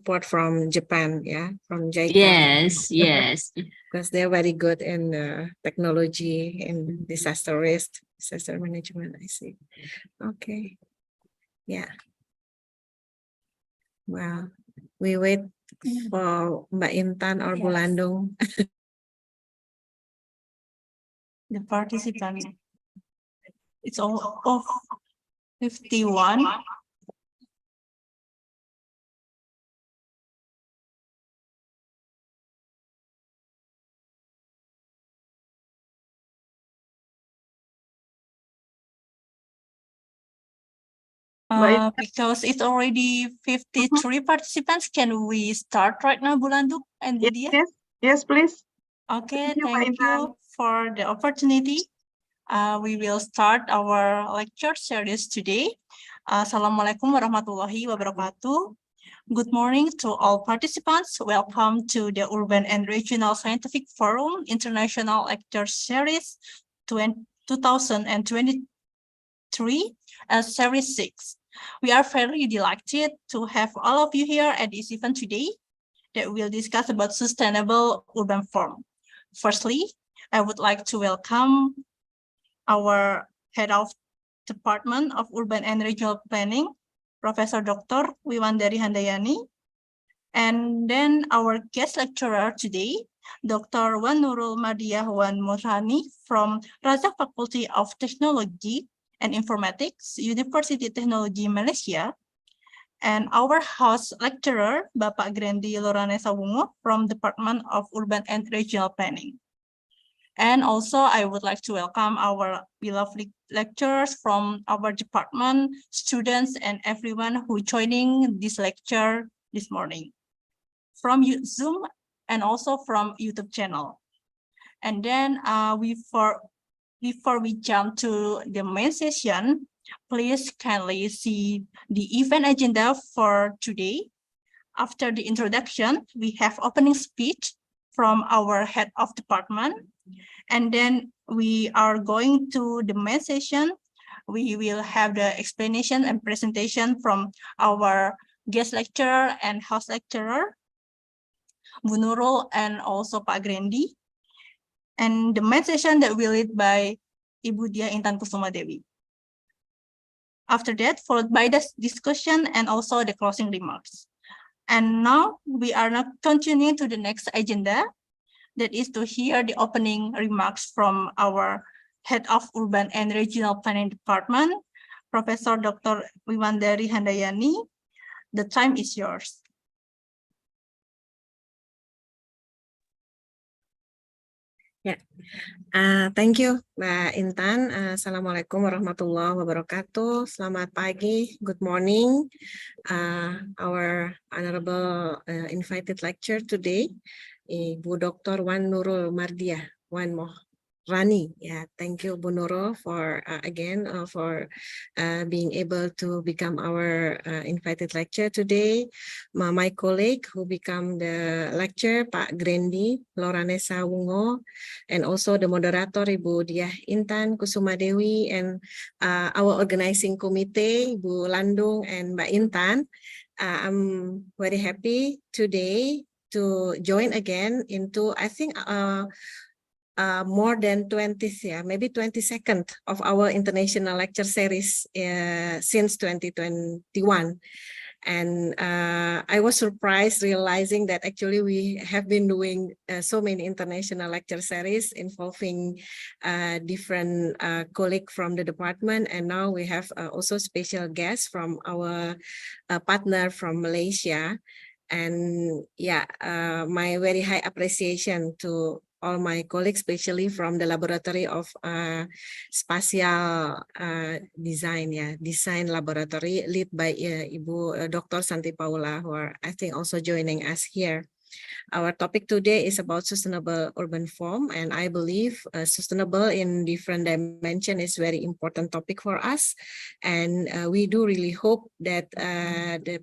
support from Japan, from JICA. Yes, yes. Because they're very good in technology and disaster risk, disaster management, I see. Okay. Yeah. Well, we wait for Mbak Intan or Bu Landung. The participant, it's all of 51. Because it's already 53 participants, can we start right now, Bu Landung and Bu Diah? Yes, please. Okay, thank you for the opportunity. We will start our lecture series today. Assalamualaikum warahmatullahi wabarakatuh. Good morning to all participants. Welcome to the Urban and Regional Scientific Forum International Lecture Series 2023, Series 6. We are very delighted to have all of you here at this event today that will discuss about sustainable urban form. Firstly, I would like to welcome our Head of Department of Urban and Regional Planning, Professor Dr. Wiwandari Handayani, and then our guest lecturer today, Dr. Nurul Mardiah Rani from Razak Faculty of Technology and Informatics, University Technology Malaysia, and our host lecturer, Bapak Grandy Loranessa Wungo from Department of Urban and Regional Planning. And also, I would like to welcome our beloved lecturers from our department, students, and everyone who joining this lecture this morning from Zoom and also from YouTube channel. And then before we jump to the main session, please kindly see the event agenda for today. After the introduction, we have opening speech from our head of department. And then we are going to the main session. We will have the explanation and presentation from our guest lecturer and host lecturer, Bu Nurul, and also Pak Grandy. And the main session that will lead by Ibu Diah Intan Kusuma Dewi. After that, followed by the discussion and also the closing remarks. And now we are now continuing to the next agenda, that is to hear the opening remarks from our Head of Urban and Regional Planning Department, Professor Dr. Wiwandari Handayani. The time is yours. Thank you, Mbak Intan. Assalamualaikum warahmatullahi wabarakatuh. Selamat pagi, good morning. Our honorable invited lecturer today, Ibu Dr. Nurul Mardiah Mohd Rani. Thank you, Bu Nurul, for again for being able to become our invited lecturer today. My colleague who become the lecturer, Pak Grandy, Loranessa Wungo, and also the moderator, Ibu Diah Intan, Kusuma Dewi, and our organizing committee, Bu Landung and Mbak Intan. I'm very happy today to join again into, I think, more than 20th, maybe 22nd of our international lecture series since 2021. And I was surprised realizing that actually we have been doing so many international lecture series involving different colleagues from the department. And now we have also special guests from our partner from Malaysia. And my very high appreciation to all my colleagues, especially from the laboratory of spatial design laboratory led by Ibu Dr. Santi Paula, who are I think also joining us here. Our topic today is about sustainable urban form, and I believe sustainable in different dimension is very important topic for us. And we do really hope that the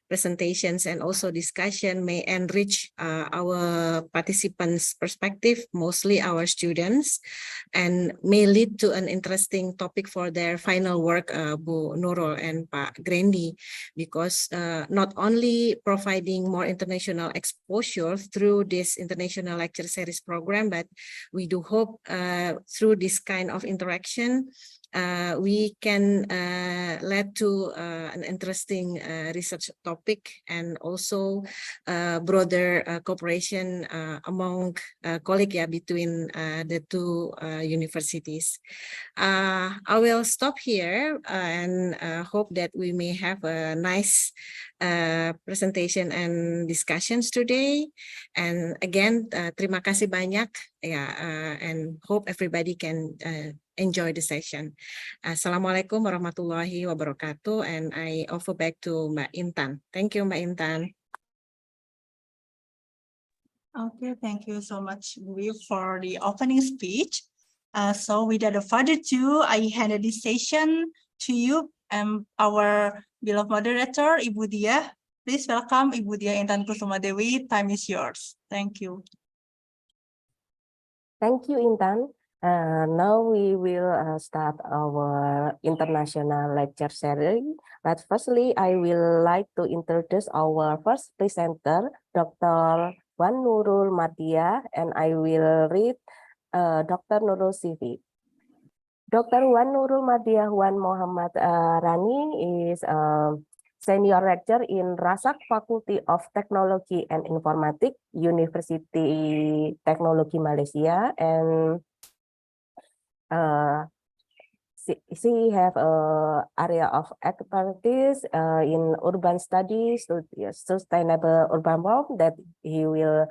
presentations and also discussion may enrich our participants' perspective, mostly our students, and may lead to an interesting topic for their final work, Bu Nurul and Pak Grandy, because not only providing more international exposure through this international lecture series program, but we do hope through this kind of interaction, we can lead to an interesting research topic and also broader cooperation among colleagues between the two universities. I will stop here and hope that we may have a nice presentation and discussions today. And again, terima kasih banyak, and hope everybody can enjoy the session. Assalamualaikum warahmatullahi wabarakatuh, and I offer back to Mbak Intan. Thank you, Mbak Intan. Okay, thank you so much, Dewi, for the opening speech. So without further ado, I hand this session to you, our beloved moderator, Ibu Diah. Please welcome Ibu Diah Intan Kusuma Dewi. Time is yours. Thank you. Thank you, Intan. Now we will start our international lecture series. But firstly, I will like to introduce our first presenter, Dr. Nurul Mardiah, and I will read Dr. Nurul CV. Dr. Nurul Mardiah Muhammad Rani is a senior lecturer in Razak Faculty of Technology and Informatics, University Technology Malaysia, and she have a area of expertise in urban studies, sustainable urban form that he will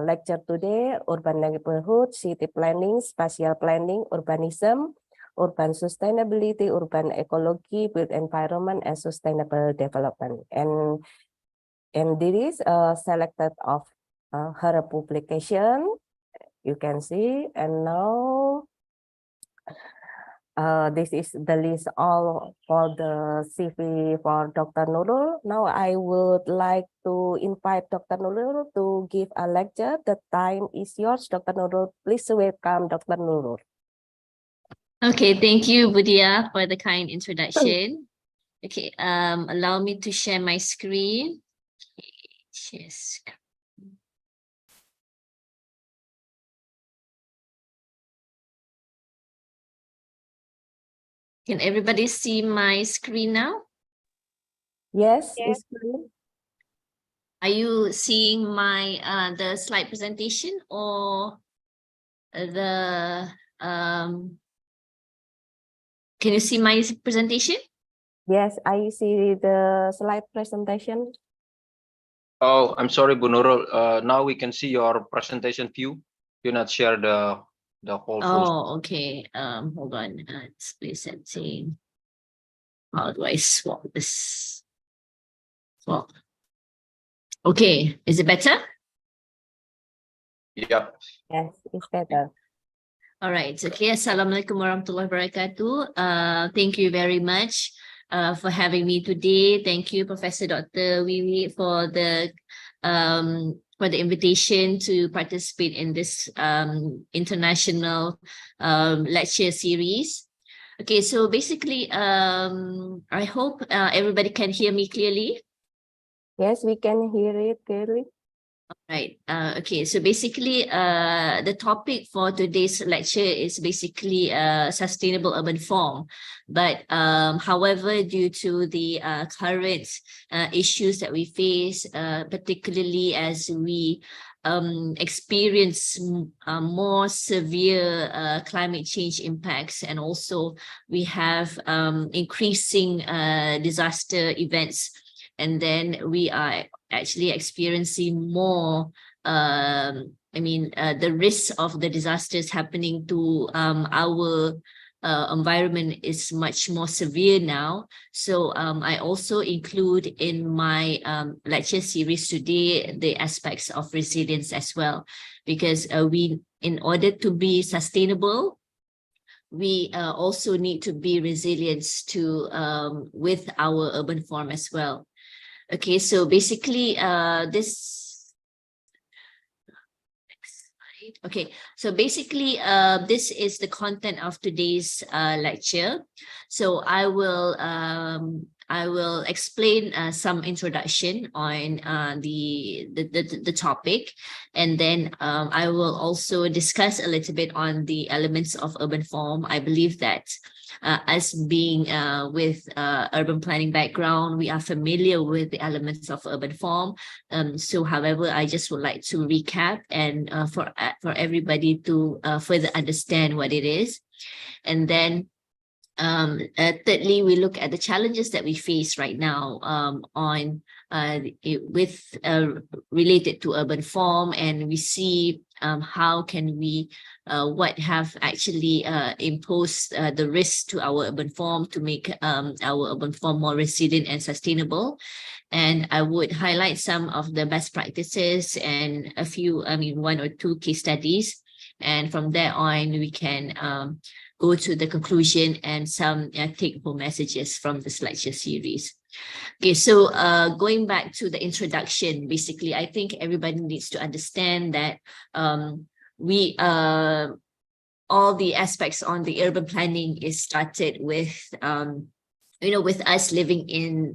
lecture today: urban neighborhood, city planning, spatial planning, urbanism, urban sustainability, urban ecology, built environment, and sustainable development. And this is selected of her publication. You can see, and now. This is the list all for the CV for Dr. Nurul. Now I would like to invite Dr. Nurul to give a lecture. The time is yours, Dr. Nurul. Please welcome Dr. Nurul. Okay, thank you, Budia, for the kind introduction. Okay, allow me to share my screen. Yes. Can everybody see my screen now? Yes, it's good. Are you seeing my the slide presentation or the can you see my presentation? Yes, I see the slide presentation. Oh, I'm sorry, Bu Nurul. Now we can see your presentation view. Do not share the whole. Oh, okay. Hold on. Display setting. How do I swap this? Swap. Okay, is it better? Yep. Yes, it's better. All right. Okay. Assalamualaikum warahmatullahi wabarakatuh. Thank you very much for having me today. Thank you, Professor Dr. Wiwi, for the invitation to participate in this international lecture series. Okay, so basically, I hope everybody can hear me clearly. Yes, we can hear it clearly. Right. Okay. So basically, the topic for today's lecture is basically sustainable urban form. But however, due to the current issues that we face, particularly as we experience more severe climate change impacts, and also we have increasing disaster events. And then we are actually experiencing more, the risk of the disasters happening to our environment is much more severe now. So I also include in my lecture series today the aspects of resilience as well, because in order to be sustainable, we also need to be resilient to with our urban form as well. Okay, so basically this. Okay, so basically, this is the content of today's lecture. So I will explain some introduction on the topic, and then I will also discuss a little bit on the elements of urban form. I believe that us being with urban planning background, we are familiar with the elements of urban form. So however, I just would like to recap and for everybody to further understand what it is. And then thirdly, we look at the challenges that we face right now related to urban form, and we see how can we what have actually imposed the risk to our urban form to make our urban form more resilient and sustainable. And I would highlight some of the best practices and a few, one or two case studies. And from there on, we can go to the conclusion and some take-home messages from this lecture series. Okay, so going back to the introduction, basically, I think everybody needs to understand that all the aspects on the urban planning is started with with us living in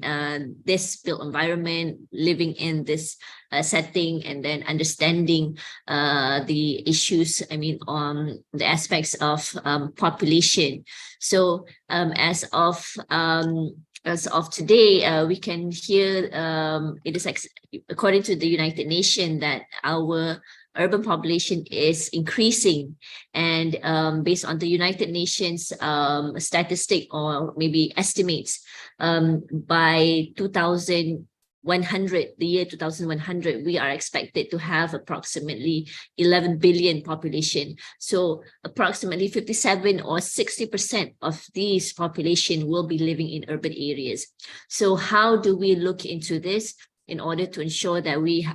this built environment, living in this setting, and then understanding the issues, on the aspects of population. So as of today, we can hear it is according to the United Nations that our urban population is increasing, and based on the United Nations statistic or maybe estimates, by 2100, the year 2100, we are expected to have approximately 11 billion population. So approximately 57 or 60% of these population will be living in urban areas. So how do we look into this? In order to ensure that we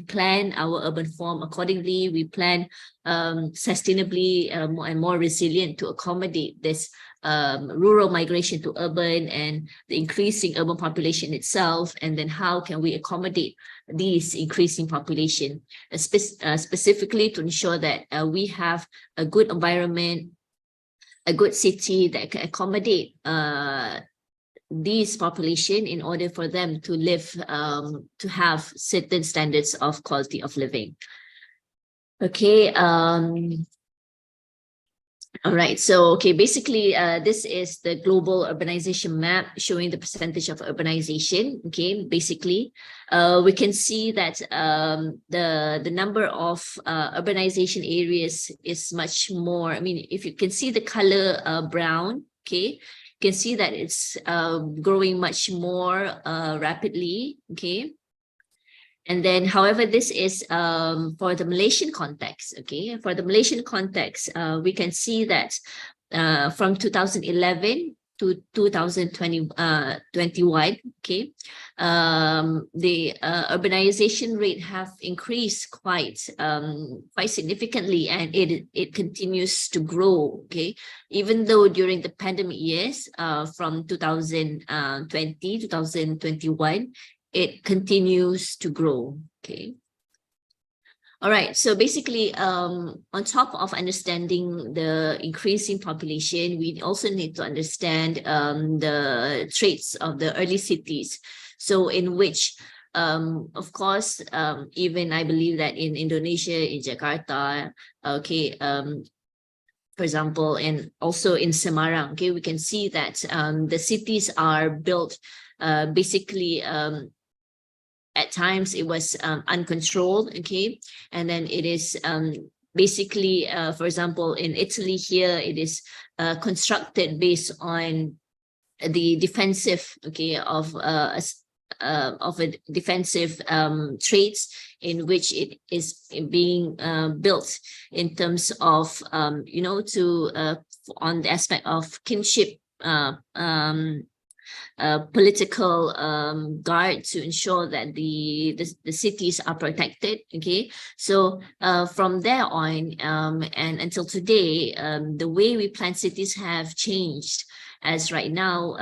plan our urban form accordingly, we plan sustainably and more resilient to accommodate this rural migration to urban and the increasing urban population itself. And then how can we accommodate these increasing population, specifically to ensure that we have a good environment, a good city that can accommodate these population in order for them to live, to have certain standards of quality of living. Okay. All right. So, okay, basically, this is the global urbanization map showing the percentage of urbanization. Okay, basically, we can see that the number of urbanization areas is much more. If you can see the color brown, okay, you can see that it's growing much more rapidly, okay? And then, however, this is for the Malaysian context, okay? For the Malaysian context, we can see that from 2011 to 2021, okay, the urbanization rate have increased quite significantly, and it continues to grow, okay, even though during the pandemic years from 2020 2021 it continues to grow, okay. All right, so basically, on top of understanding the increasing population, we also need to understand the traits of the early cities. So in which, of course, even I believe that in Indonesia, in Jakarta, okay, for example, and also in Semarang, okay, we can see that the cities are built basically, at times it was uncontrolled, okay, and then it is basically, for example, in Italy here, it is constructed based on the defensive, okay, of a defensive traits in which it is being built in terms of, to on the aspect of kinship, political guard to ensure that the cities are protected. Okay, so from there on and until today, the way we plan cities have changed, as right now,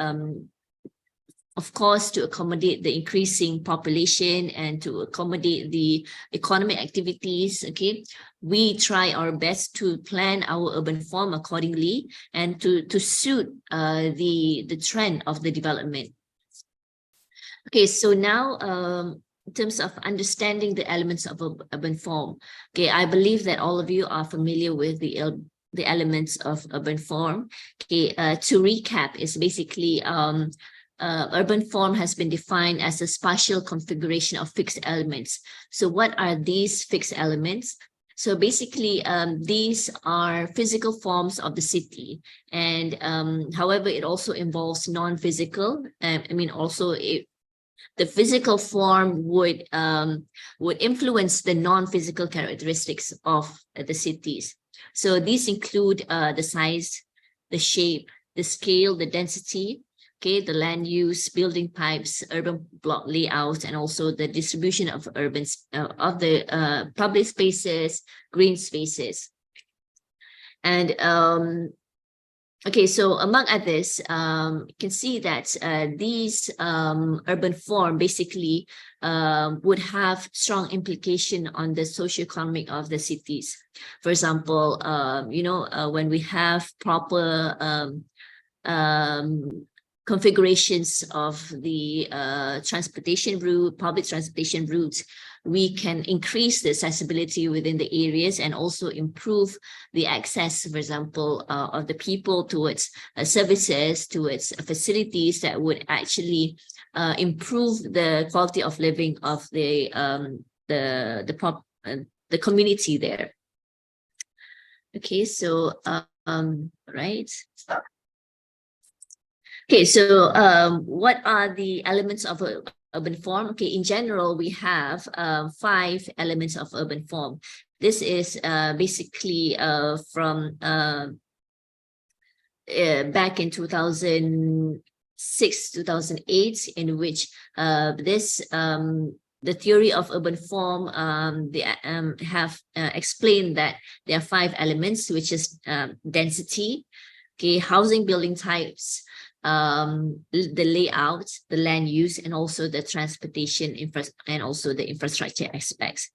of course, to accommodate the increasing population and to accommodate the economic activities. Okay, we try our best to plan our urban form accordingly and to suit the trend of the development. Okay, so now in terms of understanding the elements of urban form, okay, I believe that all of you are familiar with the elements of urban form. Okay, to recap, is basically urban form has been defined as a spatial configuration of fixed elements. So what are these fixed elements? So basically, these are physical forms of the city. And however, it also involves non-physical. The physical form would influence the non-physical characteristics of the cities. So these include the size, the shape, the scale, the density, okay, the land use, building types, urban block layout, and also the distribution of public spaces, green spaces. And okay, so among others, you can see that these urban form basically would have strong implication on the socioeconomic of the cities. For example, when we have proper configurations of the transportation route, public transportation routes, we can increase the accessibility within the areas and also improve the access, for example, of the people towards services, towards facilities that would actually improve the quality of living of the community there. Okay, so right. Okay, so what are the elements of urban form? Okay, in general, we have 5 elements of urban form. This is basically from back in 2006, 2008, in which the theory of urban form, they have explained that there are 5 elements, which is density, okay, housing building types, the layout, the land use, and also the transportation and also the infrastructure aspects.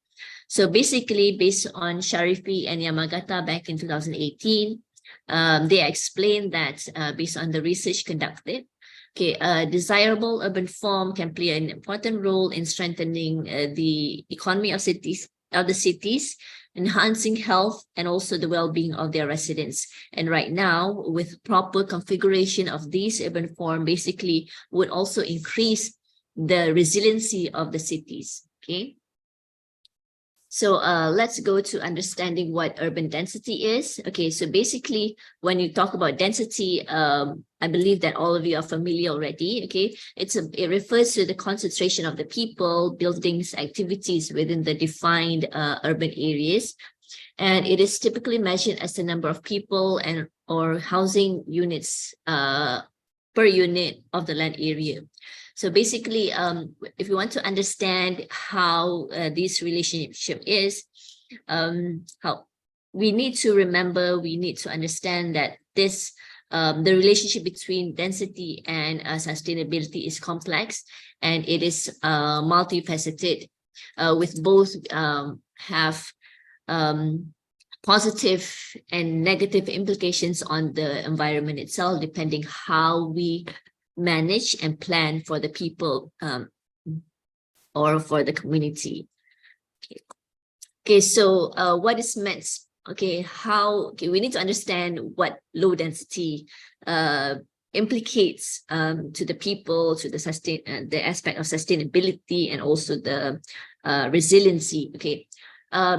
So basically, based on Sharifi and Yamagata back in 2018, they explained that based on the research conducted, okay, desirable urban form can play an important role in strengthening the economy of the cities, enhancing health and also the well-being of their residents. And right now, with proper configuration of these urban form, basically would also increase the resiliency of the cities. Okay. So let's go to understanding what urban density is. Okay, so basically, when you talk about density, I believe that all of you are familiar already. Okay, it refers to the concentration of the people, buildings, activities within the defined urban areas, and it is typically measured as the number of people and or housing units per unit of the land area. So basically, if you want to understand how this relationship is, how we need to remember, we need to understand that this the relationship between density and sustainability is complex, and it is multifaceted, with both have positive and negative implications on the environment itself, depending how we manage and plan for the people or for the community. Okay, so what is meant? Okay, we need to understand what low density implicates to the people, to the aspect of sustainability and also the resiliency. Okay,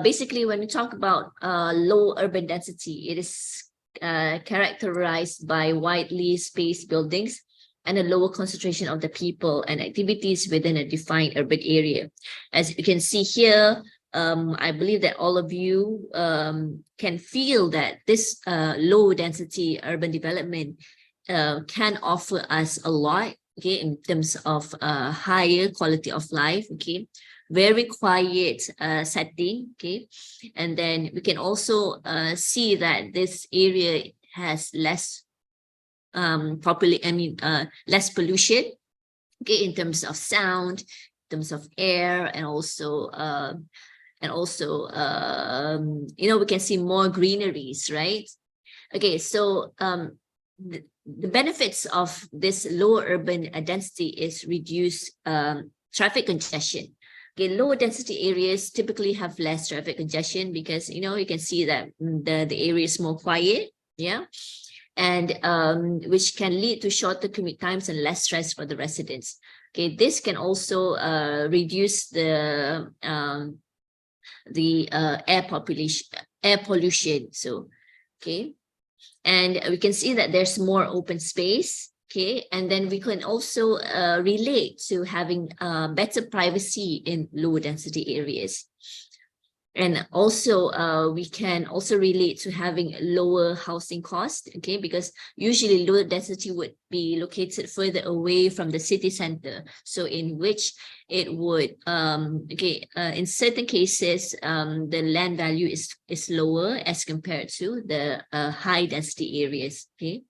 basically, when we talk about low urban density, it is characterized by widely spaced buildings and a lower concentration of the people and activities within a defined urban area. As you can see here, I believe that all of you can feel that this low density urban development can offer us a lot, okay, in terms of higher quality of life, okay, very quiet setting, okay, and then we can also see that this area has less less pollution, okay, in terms of sound, in terms of air, and also we can see more greeneries, right? Okay, so the benefits of this low urban density is reduced traffic congestion. Okay, low density areas typically have less traffic congestion because you can see that the area is more quiet, yeah, and which can lead to shorter commute times and less stress for the residents. Okay, this can also reduce the air pollution. So, okay, and we can see that there's more open space. Okay, and then we can also relate to having better privacy in low density areas. And also, we can also relate to having lower housing cost, okay, because usually low density would be located further away from the city center. So in which it would, in certain cases, the land value is lower as compared to the high density areas, okay.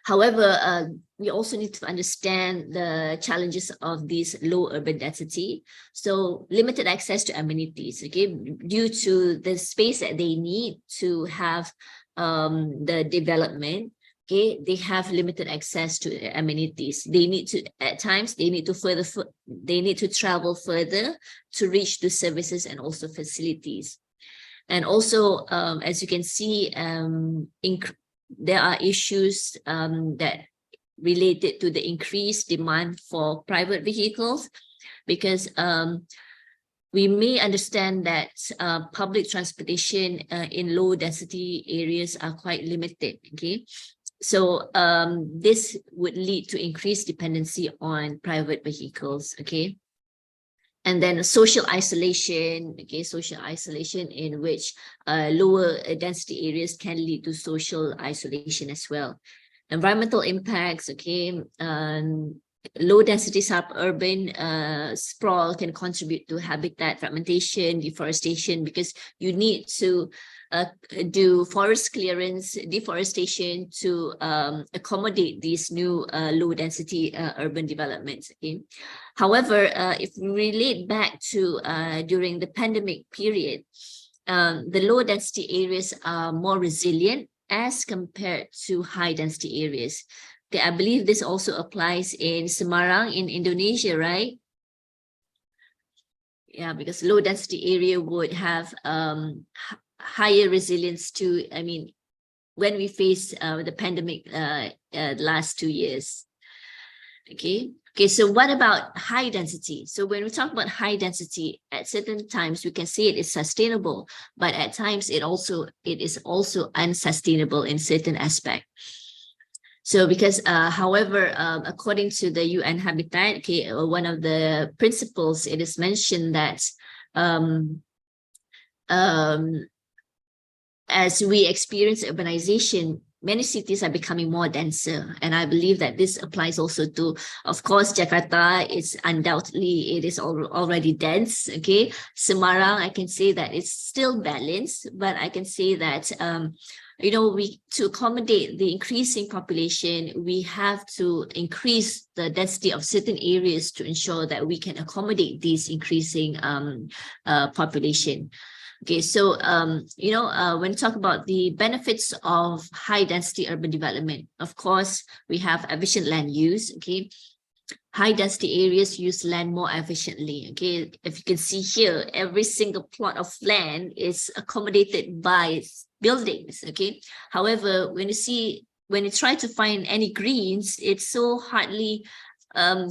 However, we also need to understand the challenges of this low urban density. So limited access to amenities, okay, due to the space that they need to have the development, okay, they have limited access to amenities. They need to, at times, they need to travel further to reach the services and also facilities. And also, as you can see, there are issues that related to the increased demand for private vehicles, because we may understand that public transportation in low density areas are quite limited, okay? So this would lead to increased dependency on private vehicles, okay? And then social isolation, okay, social isolation in which lower density areas can lead to social isolation as well. Environmental impacts, okay, low density suburban sprawl can contribute to habitat fragmentation, deforestation, because you need to do forest clearance, deforestation to accommodate these new low density urban developments. Okay? However, if we relate back to during the pandemic period, the low density areas are more resilient as compared to high density areas. Okay, I believe this also applies in Semarang in Indonesia, right? Yeah, because low density area would have higher resilience to, when we face the pandemic last 2 years. Okay, so what about high density? So when we talk about high density, at certain times we can say it is sustainable, but at times it is also unsustainable in certain aspect. So because, however, according to the UN Habitat, okay, one of the principles, it is mentioned that as we experience urbanization, many cities are becoming more denser. And I believe that this applies also to, of course, Jakarta. It's undoubtedly, it is already dense, okay? Semarang, I can say that it's still balanced, but I can say that, to accommodate the increasing population, we have to increase the density of certain areas to ensure that we can accommodate these increasing population. Okay, so, when we talk about the benefits of high density urban development, of course, we have efficient land use, okay? High density areas use land more efficiently, okay? If you can see here, every single plot of land is accommodated by buildings, okay? However, when you try to find any greens, it's so hardly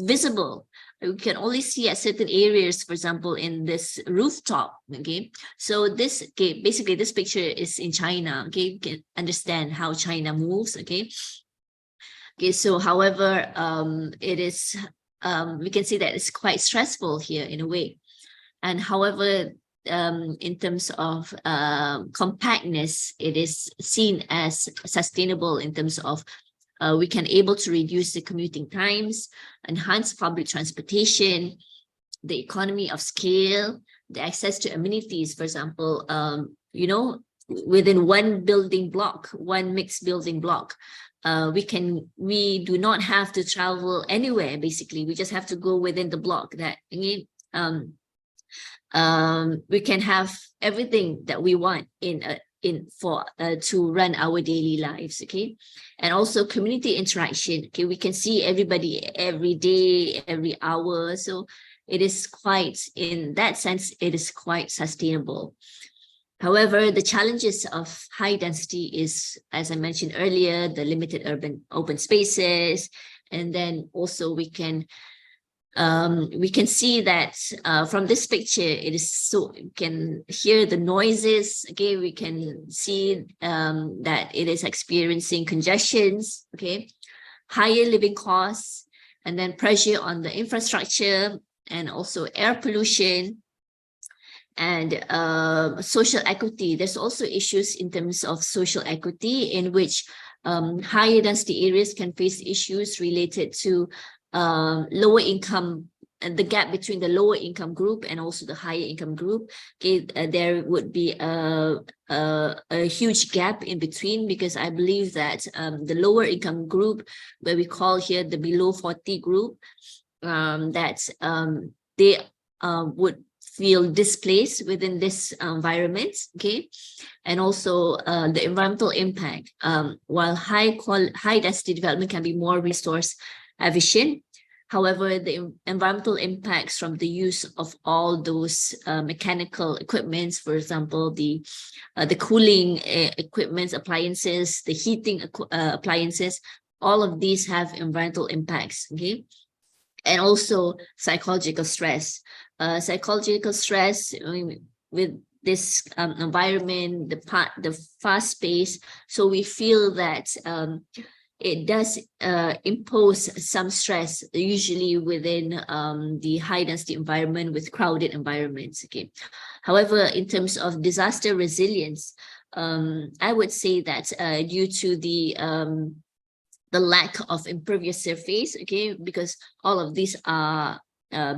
visible. We can only see at certain areas, for example, in this rooftop, okay? So this, okay, basically this picture is in China, okay? You can understand how China moves, okay? Okay, so however, it is, we can see that it's quite stressful here in a way. And however, in terms of compactness, it is seen as sustainable in terms of we can able to reduce the commuting times, enhance public transportation, the economy of scale, the access to amenities, for example, within one building block, one mixed building block, we do not have to travel anywhere. Basically, we just have to go within the block. That we can have everything that we want to run our daily lives. Okay, and also community interaction. Okay, we can see everybody every day, every hour. So it is quite, in that sense, it is quite sustainable. However, the challenges of high density is, as I mentioned earlier, the limited urban open spaces, and then also we can see that from this picture, it is so, you can hear the noises. Okay, we can see that it is experiencing congestions. Okay, higher living costs, and then pressure on the infrastructure, and also air pollution and social equity. There's also issues in terms of social equity, in which higher density areas can face issues related to lower income, and the gap between the lower income group and also the higher income group. Okay, there would be a huge gap in between, because I believe that the lower income group, where we call here the below 40 group, they would feel displaced within this environment. Okay, and also the environmental impact. While high density development can be more resource efficient, however, the environmental impacts from the use of all those mechanical equipments, for example, the cooling equipments, appliances, the heating appliances, all of these have environmental impacts. Okay, and also psychological stress. Psychological stress with this environment, the fast pace. So we feel that it does impose some stress, usually within the high density environment with crowded environments. Okay. However, in terms of disaster resilience, I would say that due to the lack of impervious surface, okay, because all of these are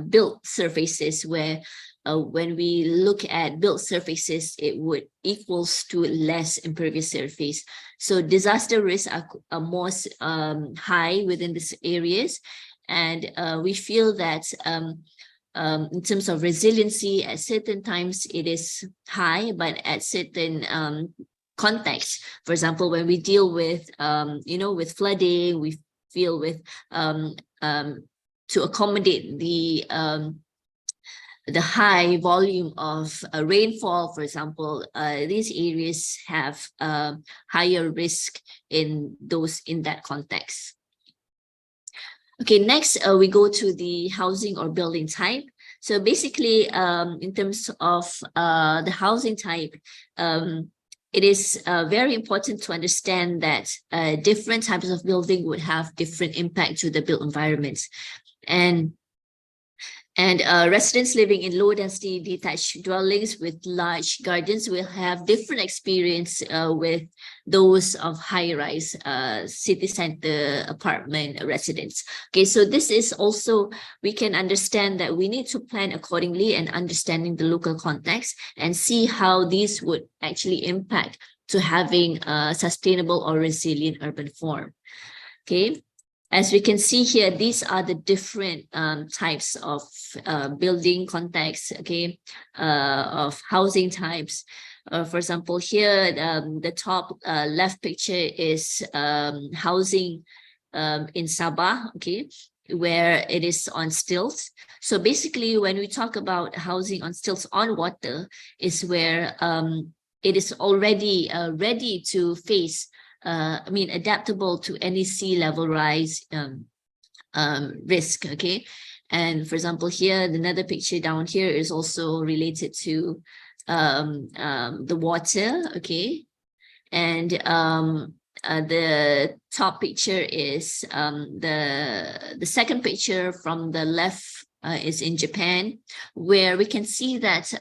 built surfaces, where when we look at built surfaces, it would equals to less impervious surface. So disaster risks are more high within these areas, and we feel that in terms of resiliency, at certain times it is high, but at certain context, for example, when we deal with with flooding, we feel with to accommodate the high volume of rainfall, for example, these areas have higher risk in that context. Okay, next we go to the housing or building type. So basically, in terms of the housing type, it is very important to understand that different types of building would have different impact to the built environments. And residents living in low density detached dwellings with large gardens will have different experience with those of high rise city center apartment residents. Okay, so this is also, we can understand that we need to plan accordingly and understanding the local context and see how these would actually impact to having a sustainable or resilient urban form. Okay. As we can see here, these are the different types of building contexts, okay, of housing types. For example, here, the top left picture is housing in Sabah, okay, where it is on stilts. So basically, when we talk about housing on stilts on water, is where it is already ready to face adaptable to any sea level rise risk, okay? And for example, here, another picture down here is also related to the water, okay? And the top picture is the second picture from the left is in Japan, where we can see that,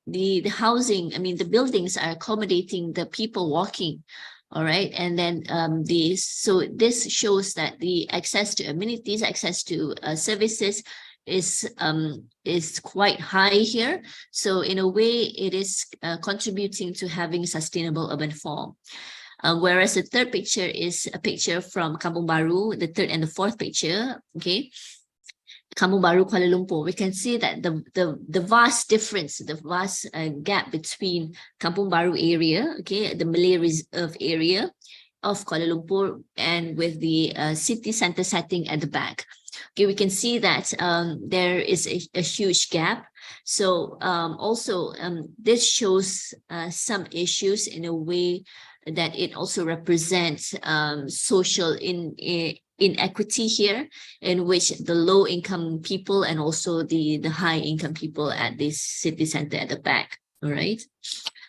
the housing, the buildings are accommodating the people walking. All right. And then so this shows that the access to amenities, access to services is quite high here. So in a way, it is contributing to having sustainable urban form. Whereas the third picture is a picture from Kampung Baru, the third and the fourth picture, okay? Kampung Baru, Kuala Lumpur, we can see that the vast difference, the vast gap between Kampung Baru area, okay, the Malay Reserve area of Kuala Lumpur, and with the city center setting at the back. Okay, we can see that there is a huge gap. So also this shows some issues in a way that it also represents social inequity here, in which the low income people and also the high income people at this city center at the back. All right.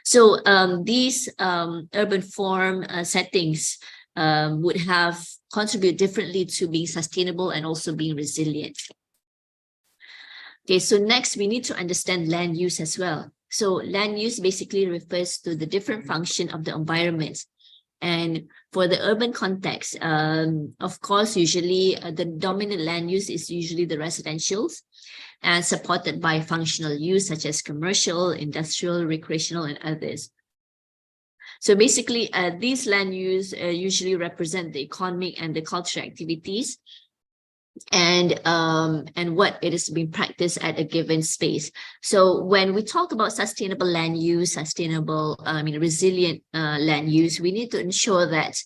So these urban form settings would have contribute differently to being sustainable and also being resilient. Okay, so next we need to understand land use as well. So land use basically refers to the different function of the environment. And for the urban context, of course, usually the dominant land use is usually the residentials, and supported by functional use such as commercial, industrial, recreational, and others. So basically, these land use usually represent the economic and the cultural activities, and what it is being practiced at a given space. So when we talk about sustainable land use, resilient land use, we need to ensure that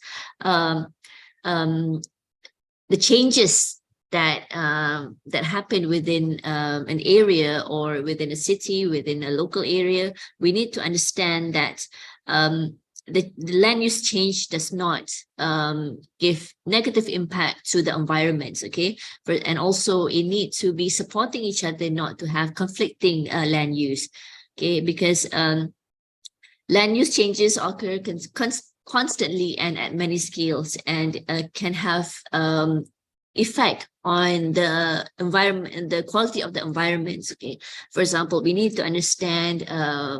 the changes that happen within an area or within a city, within a local area, we need to understand that the land use change does not give negative impact to the environment, okay? And also it needs to be supporting each other, not to have conflicting land use, okay? Because land use changes occur constantly and at many scales, and can have effect on the environment and the quality of the environment. Okay, for example, we need to understand,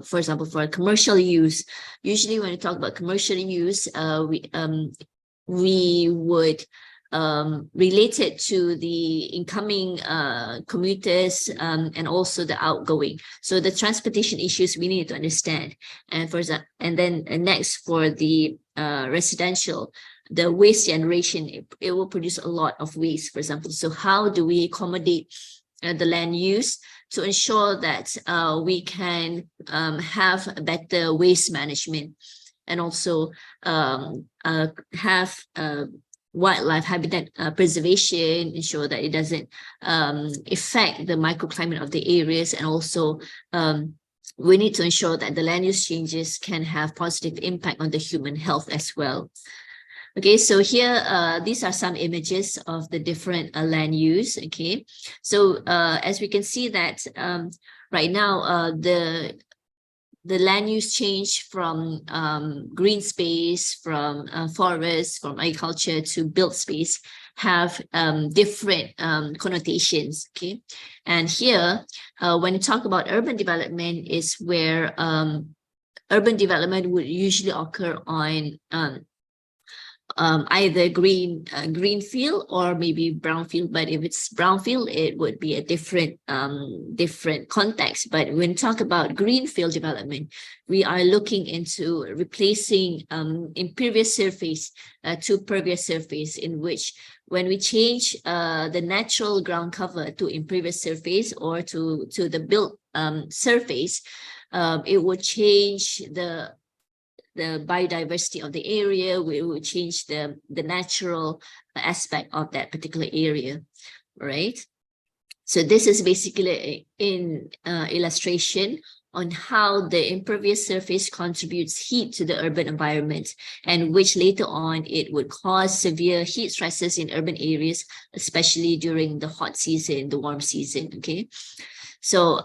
for example, for commercial use, usually when we talk about commercial use, we would relate it to the incoming commuters and also the outgoing. So the transportation issues we need to understand. And for example, and then next for the residential, the waste generation, it will produce a lot of waste, for example. So how do we accommodate the land use to ensure that we can have better waste management, and also have wildlife habitat preservation, ensure that it doesn't affect the microclimate of the areas, and also we need to ensure that the land use changes can have positive impact on the human health as well. Okay, so here, these are some images of the different land use, okay? So as we can see that right now, the land use change from green space, from forest, from agriculture to built space have different connotations, okay? And here, when you talk about urban development, is where urban development would usually occur on either greenfield or maybe brownfield. But if it's brownfield, it would be a different context. But when we talk about greenfield development, we are looking into replacing impervious surface to pervious surface, in which when we change the natural ground cover to impervious surface or to the built surface, it would change the biodiversity of the area. We will change the natural aspect of that particular area, right? So this is basically in illustration on how the impervious surface contributes heat to the urban environment, and which later on it would cause severe heat stresses in urban areas, especially during the hot season, the warm season, okay? So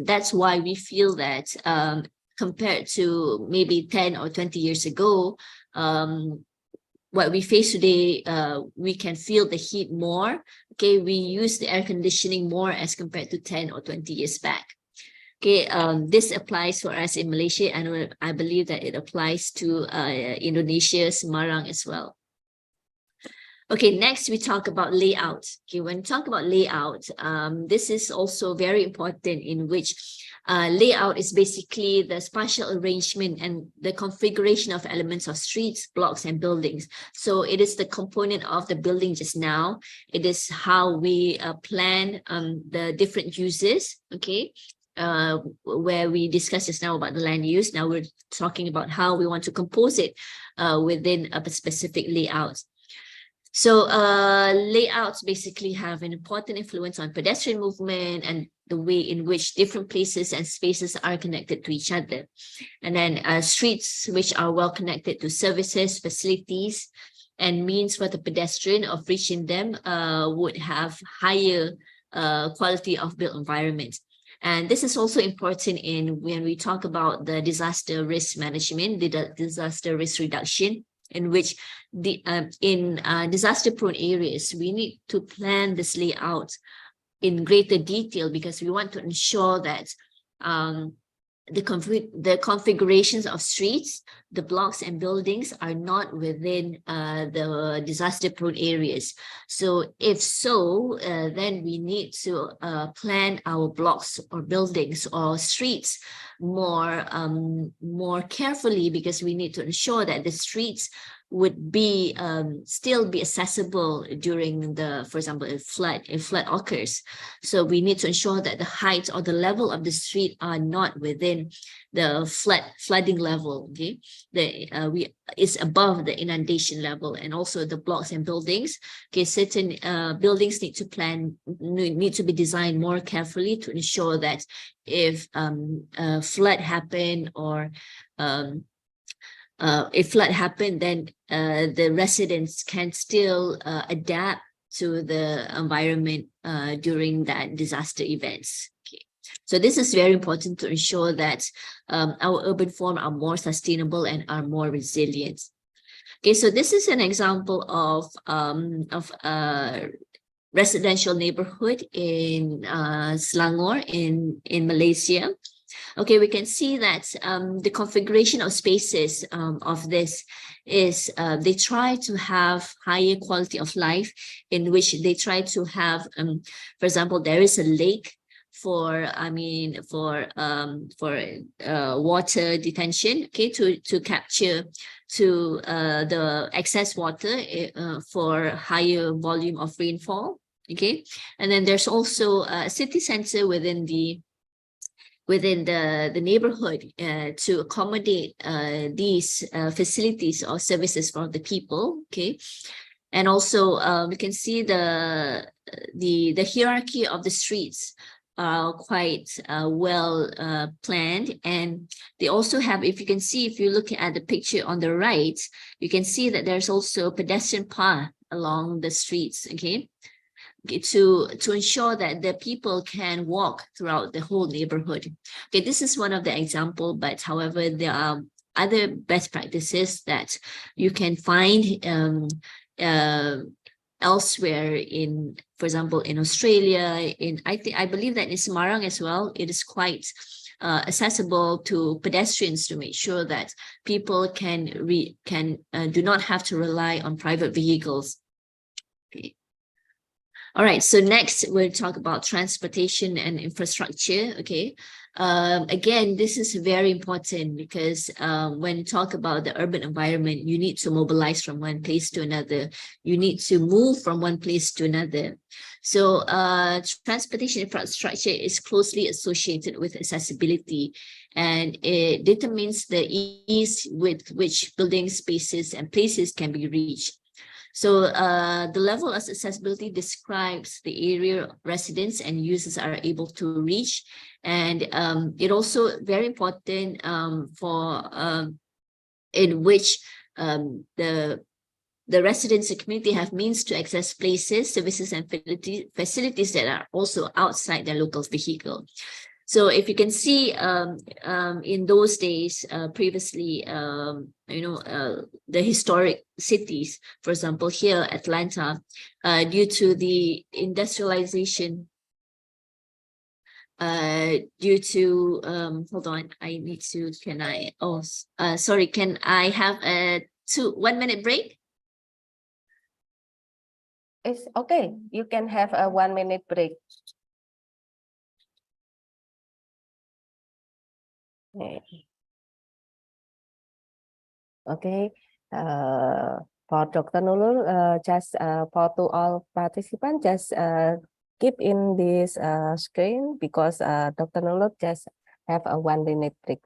that's why we feel that compared to maybe 10 or 20 years ago, what we face today, we can feel the heat more. Okay, we use the air conditioning more as compared to 10 or 20 years back. Okay, this applies for us in Malaysia, and I believe that it applies to Indonesia, Semarang as well. Okay, next we talk about layout. Okay, when we talk about layout, this is also very important, in which layout is basically the spatial arrangement and the configuration of elements of streets, blocks, and buildings. So it is the component of the building just now. It is how we plan the different uses, okay? Where we discussed just now about the land use. Now we're talking about how we want to compose it within a specific layout. So layouts basically have an important influence on pedestrian movement and the way in which different places and spaces are connected to each other. And then streets which are well connected to services, facilities, and means for the pedestrian of reaching them would have higher quality of built environment. And this is also important when we talk about the disaster risk management, the disaster risk reduction, in which in disaster-prone areas, we need to plan this layout in greater detail, because we want to ensure that the configurations of streets, the blocks and buildings are not within the disaster-prone areas. So if so, then we need to plan our blocks or buildings or streets more carefully, because we need to ensure that the streets would be still be accessible during the, for example, if flood occurs. So we need to ensure that the height or the level of the street are not within the flooding level. Okay, is above the inundation level, and also the blocks and buildings. Okay, certain buildings need to be designed more carefully to ensure that if flood happen or if flood happen, then the residents can still adapt to the environment during that disaster events. Okay. So this is very important to ensure that our urban form are more sustainable and are more resilient. Okay, so this is an example of residential neighborhood in Selangor in Malaysia. Okay, we can see that the configuration of spaces of this is they try to have higher quality of life, in which they try to have, for example, there is a lake for water detention, okay, to capture the excess water for higher volume of rainfall, okay. And then there's also a city center within the neighborhood to accommodate these facilities or services for the people, okay. And also we can see the hierarchy of the streets are quite well planned, and they also have, if you look at the picture on the right, you can see that there's also pedestrian path along the streets, okay, to ensure that the people can walk throughout the whole neighborhood. Okay, this is one of the example, but however, there are other best practices that you can find elsewhere in, for example, in Australia, I believe that in Semarang as well, it is quite accessible to pedestrians to make sure that people do not have to rely on private vehicles. Okay. All right, so next we'll talk about transportation and infrastructure. Okay, again, this is very important, because when you talk about the urban environment, you need to mobilize from one place to another. You need to move from one place to another. So transportation infrastructure is closely associated with accessibility, and it determines the ease with which buildings, spaces, and places can be reached. So the level of accessibility describes the area residents and users are able to reach. And it also very important in which the residents and community have means to access places, services, and facilities that are also outside their local vehicle. So if you can see in those days, previously, the historic cities, for example, here, Atlanta, due to the industrialization, due to, hold on, I need to, sorry, can I have a 1 minute break? It's okay. You can have a 1 minute break. Okay. For Dr. Nurul, just for to all participants, just keep in this screen because Dr. Nurul just have a 1 minute break.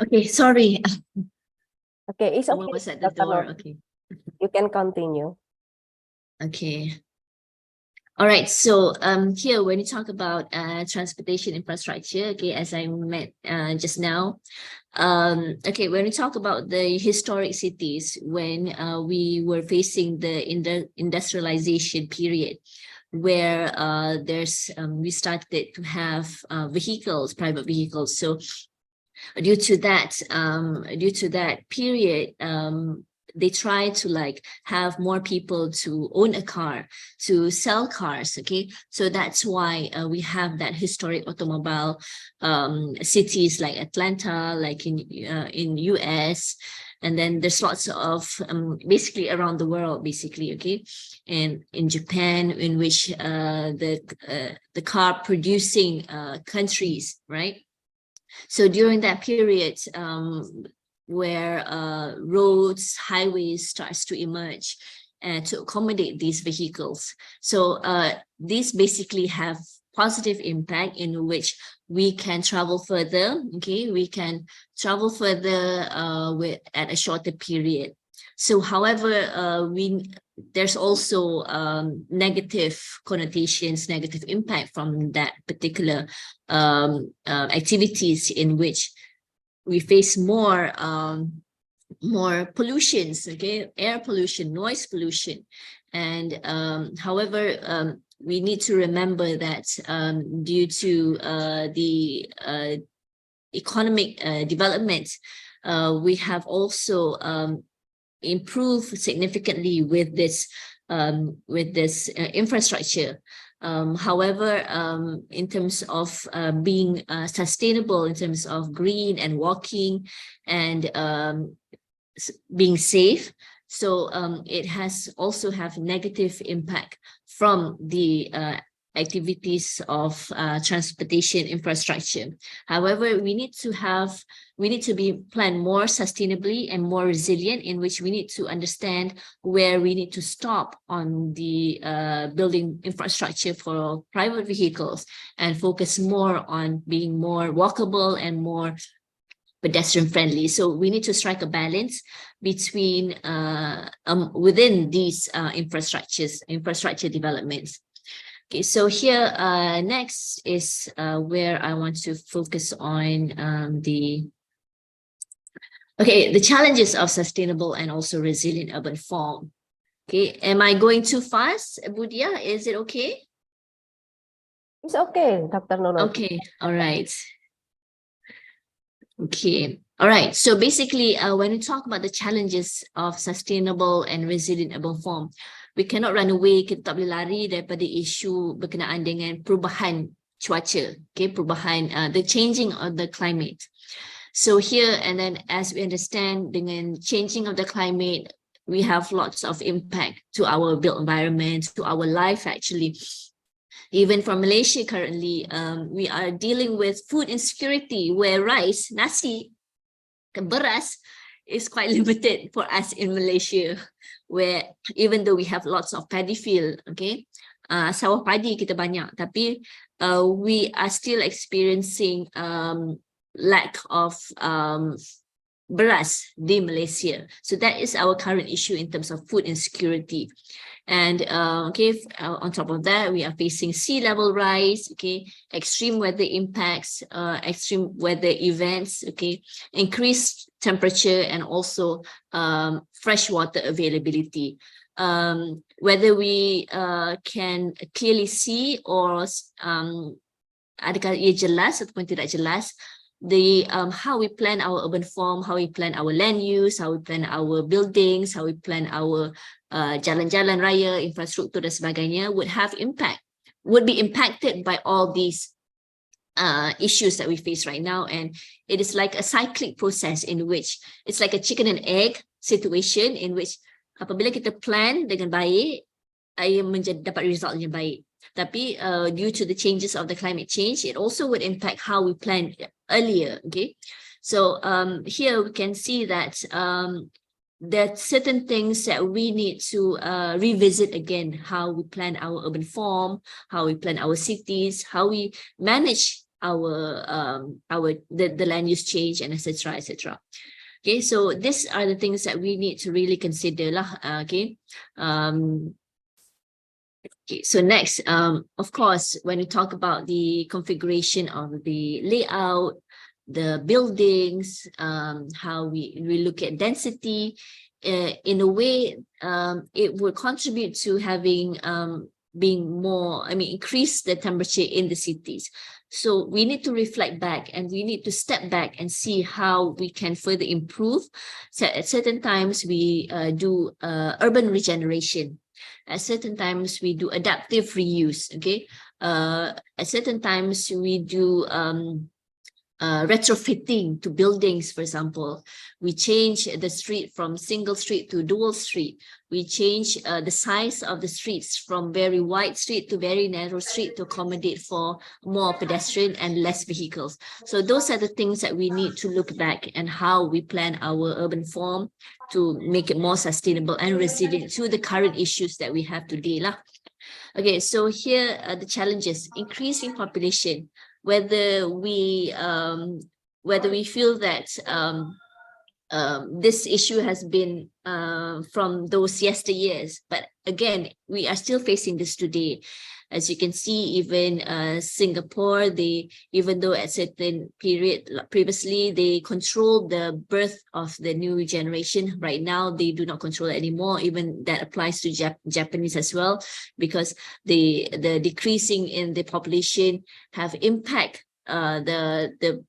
Okay, sorry. Okay, it's Someone okay. was at the Dr. door. Nurul. Okay. You can continue. Okay. All right. So here, when you talk about transportation infrastructure, okay, as I met just now, okay, when we talk about the historic cities, when we were facing the industrialization period, where we started to have private vehicles. So due to that period, they try to like have more people to own a car, to sell cars. Okay, so that's why we have that historic automobile cities like Atlanta, like in US, and then there's lots of basically around the world, basically. Okay, and in Japan, in which the car producing countries, right? So during that period, where roads, highways starts to emerge and to accommodate these vehicles. So these basically have positive impact in which we can travel further. Okay, we can travel further at a shorter period. So, however, there's also negative connotations, negative impact from that particular activities in which we face more pollutions, okay, air pollution, noise pollution. And however, we need to remember that due to the economic development, we have also improved significantly with this infrastructure. However, in terms of being sustainable, in terms of green and walking and being safe, so it has also have negative impact from the activities of transportation infrastructure. However, we need to be planned more sustainably and more resilient, in which we need to understand where we need to stop on the building infrastructure for private vehicles and focus more on being more walkable and more pedestrian friendly. So we need to strike a balance between within these infrastructure developments. Okay, so here next is where I want to focus on the challenges of sustainable and also resilient urban form. Okay, am I going too fast, Diah? Is it okay? It's okay, Dr. Nurul. Okay, all right. Okay, all right. So basically, when we talk about the challenges of sustainable and resilient urban form, we cannot run away, kita tak boleh lari daripada isu berkenaan dengan perubahan cuaca, okay, perubahan, the changing of the climate. So here, and then as we understand, dengan changing of the climate, we have lots of impact to our built environment, to our life actually. Even for Malaysia currently, we are dealing with food insecurity, where rice, nasi, beras is quite limited for us in Malaysia, where even though we have lots of paddy field, okay, sawah padi kita banyak, tapi we are still experiencing lack of beras di Malaysia. So that is our current issue in terms of food insecurity. And on top of that, we are facing sea level rise, okay, extreme weather impacts, extreme weather events, okay, increased temperature, and also fresh water availability. Whether we can clearly see or adakah ia jelas ataupun tidak jelas, the how we plan our urban form, how we plan our land use, how we plan our buildings, how we plan our jalan-jalan raya, infrastruktur dan sebagainya would be impacted by all these issues that we face right now. And it is like a cyclic process in which it's like a chicken and egg situation in which apabila kita plan dengan baik, dapat result yang baik. Tapi due to the changes of the climate change, it also would impact how we planned earlier. Okay, so here we can see that there are certain things that we need to revisit again, how we plan our urban form, how we plan our cities, how we manage the land use change, and etc. etc. Okay, so these are the things that we need to really consider lah. Okay. Okay, so next, of course, when we talk about the configuration of the layout, the buildings, how we look at density, in a way, it will contribute to having increase the temperature in the cities. So we need to reflect back, and we need to step back and see how we can further improve. So at certain times we do urban regeneration. At certain times we do adaptive reuse. Okay, at certain times we do retrofitting to buildings. For example, we change the street from single street to dual street. We change the size of the streets from very wide street to very narrow street to accommodate for more pedestrian and less vehicles. So those are the things that we need to look back and how we plan our urban form to make it more sustainable and resilient to the current issues that we have today lah. Okay, so here are the challenges: increasing population. Whether we feel that this issue has been from those yesteryears, but again, we are still facing this today. As you can see, even Singapore, even though at certain period previously they controlled the birth of the new generation, right now they do not control it anymore. Even that applies to Japanese as well, because the decreasing in the population have impact the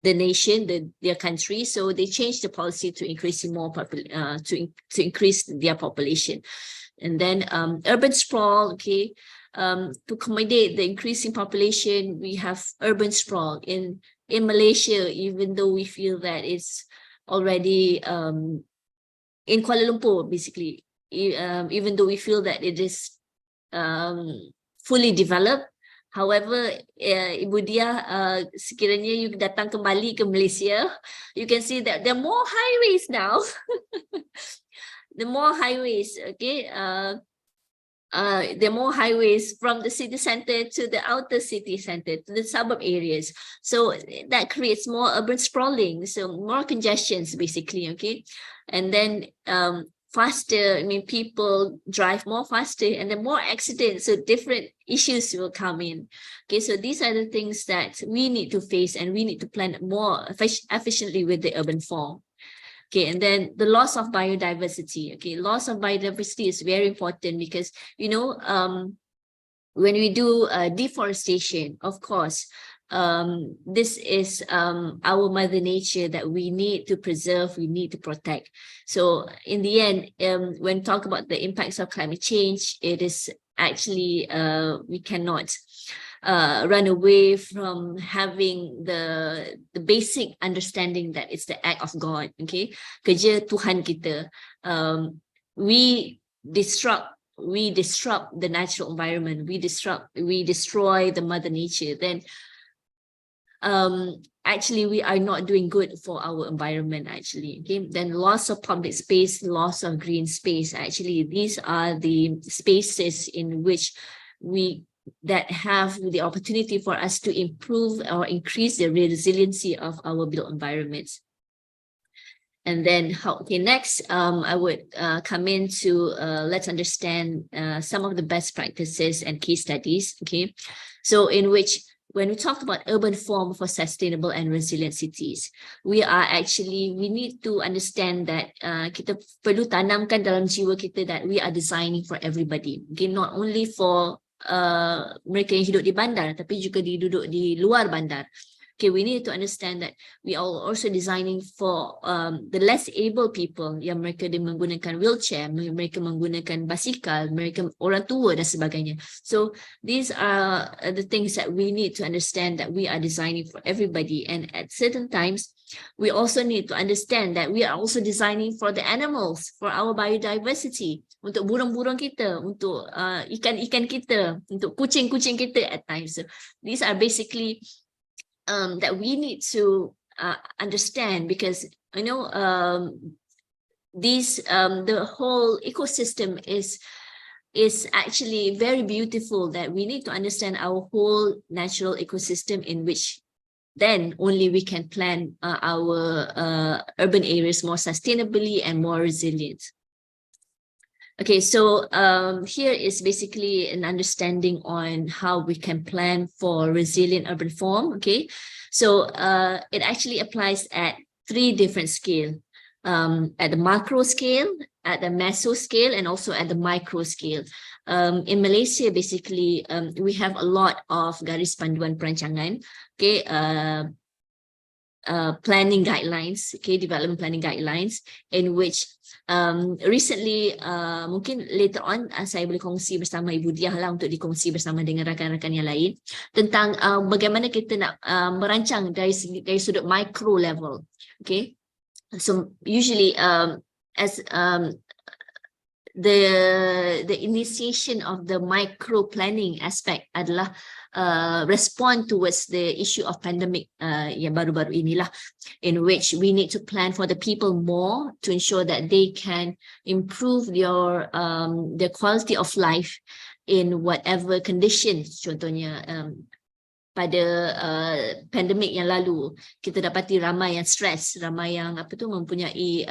nation, their country. So they changed the policy to increasing more to increase their population. And then urban sprawl, okay. To accommodate the increasing population, we have urban sprawl in Malaysia, even though we feel that it's already in Kuala Lumpur, basically, even though we feel that it is fully developed. However, Ibu Diah, sekiranya you datang kembali ke Malaysia, you can see that there are more highways now. The more highways, okay. There are more highways from the city center to the outer city center, to the suburb areas. So that creates more urban sprawling, so more congestions basically, okay? And then faster, people drive more faster, and then more accidents, so different issues will come in. Okay, so these are the things that we need to face, and we need to plan more efficiently with the urban form. Okay, and then the loss of biodiversity. Okay, loss of biodiversity is very important because, when we do deforestation, of course, this is our mother nature that we need to preserve, we need to protect. So in the end, when we talk about the impacts of climate change, it is actually, we cannot run away from having the basic understanding that it's the act of God. Okay, kerja Tuhan kita. We disrupt we disrupt the natural environment, we destroy the mother nature, then actually we are not doing good for our environment actually. Okay, then loss of public space, loss of green space, actually these are the spaces in which that have the opportunity for us to improve or increase the resiliency of our built environments. And then next, I would come in to let's understand some of the best practices and case studies. Okay, so in which when we talk about urban form for sustainable and resilient cities, we need to understand that kita perlu tanamkan dalam jiwa kita that we are designing for everybody. Okay, not only for mereka yang hidup di bandar, tapi juga duduk di luar bandar. Okay, we need to understand that we are also designing for the less able people yang mereka menggunakan wheelchair, mereka menggunakan basikal, mereka orang tua dan sebagainya. So these are the things that we need to understand that we are designing for everybody. And at certain times, we also need to understand that we are also designing for the animals, for our biodiversity, untuk burung-burung kita, untuk ikan-ikan kita, untuk kucing-kucing kita at times. So these are basically that we need to understand, because you know the whole ecosystem is actually very beautiful, that we need to understand our whole natural ecosystem, in which then only we can plan our urban areas more sustainably and more resilient. Okay, so here is basically an understanding on how we can plan for resilient urban form. Okay, so it actually applies at 3 different scales, at the macro scale, at the meso scale, and also at the micro scale. In Malaysia, basically, we have a lot of garis panduan perancangan, okay, planning guidelines, okay, development planning guidelines, in which recently, mungkin later on saya boleh kongsi bersama Ibu Diah lah, untuk dikongsi bersama dengan rakan-rakan yang lain tentang bagaimana kita nak merancang dari sudut micro level. Okay, so usually as the initiation of the micro planning aspect adalah respond towards the issue of pandemic yang baru-baru inilah, in which we need to plan for the people more to ensure that they can improve their quality of life in whatever conditions. Contohnya pada pandemik yang lalu, kita dapati ramai yang stres, ramai yang mempunyai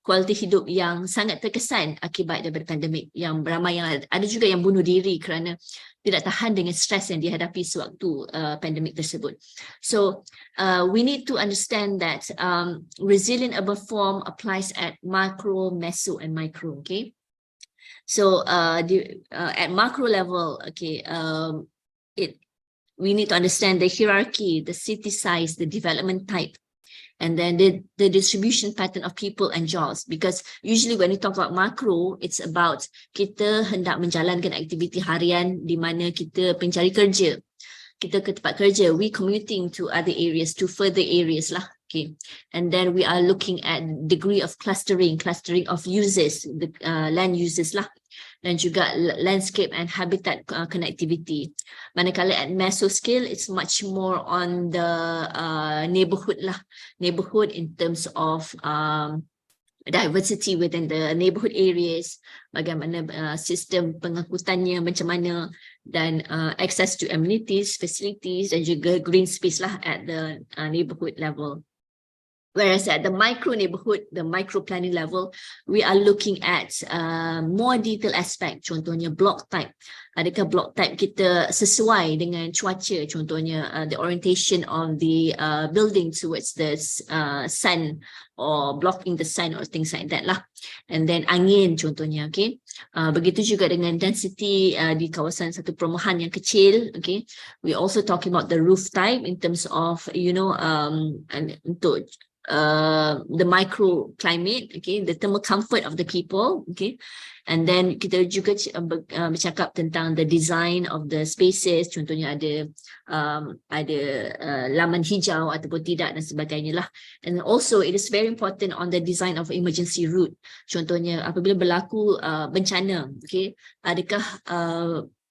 kualiti hidup yang sangat terkesan akibat daripada pandemik, yang ramai yang ada juga yang bunuh diri kerana tidak tahan dengan stres yang dihadapi sewaktu pandemik tersebut. So we need to understand that resilient urban form applies at macro, meso, and micro. Okay, so at macro level, okay, we need to understand the hierarchy, the city size, the development type, and then the distribution pattern of people and jobs. Because usually when we talk about macro, it's about kita hendak menjalankan aktiviti harian di mana kita pencari kerja, kita ke tempat kerja, we commuting to other areas, to further areas lah. Okay, and then we are looking at degree of clustering of uses, the land uses lah, dan juga landscape and habitat connectivity. Manakala at meso scale, it's much more on the neighborhood lah, neighborhood in terms of diversity within the neighborhood areas, bagaimana sistem pengangkutannya macam mana, dan access to amenities, facilities, dan juga green space lah at the neighborhood level. Whereas at the micro neighborhood, the micro planning level, we are looking at more detailed aspect. Contohnya block type. Adakah block type kita sesuai dengan cuaca? Contohnya the orientation of the building towards the sun, or blocking the sun, or things like that lah. And then angin contohnya, okay. Begitu juga dengan density di kawasan satu perumahan yang kecil, okay. We also talking about the roof type in terms of, you know, untuk the microclimate, okay, the thermal comfort of the people, okay, And then kita juga bercakap tentang the design of the spaces, contohnya ada laman hijau ataupun tidak dan sebagainya lah. And also it is very important on the design of emergency route. Contohnya apabila berlaku bencana, okay, adakah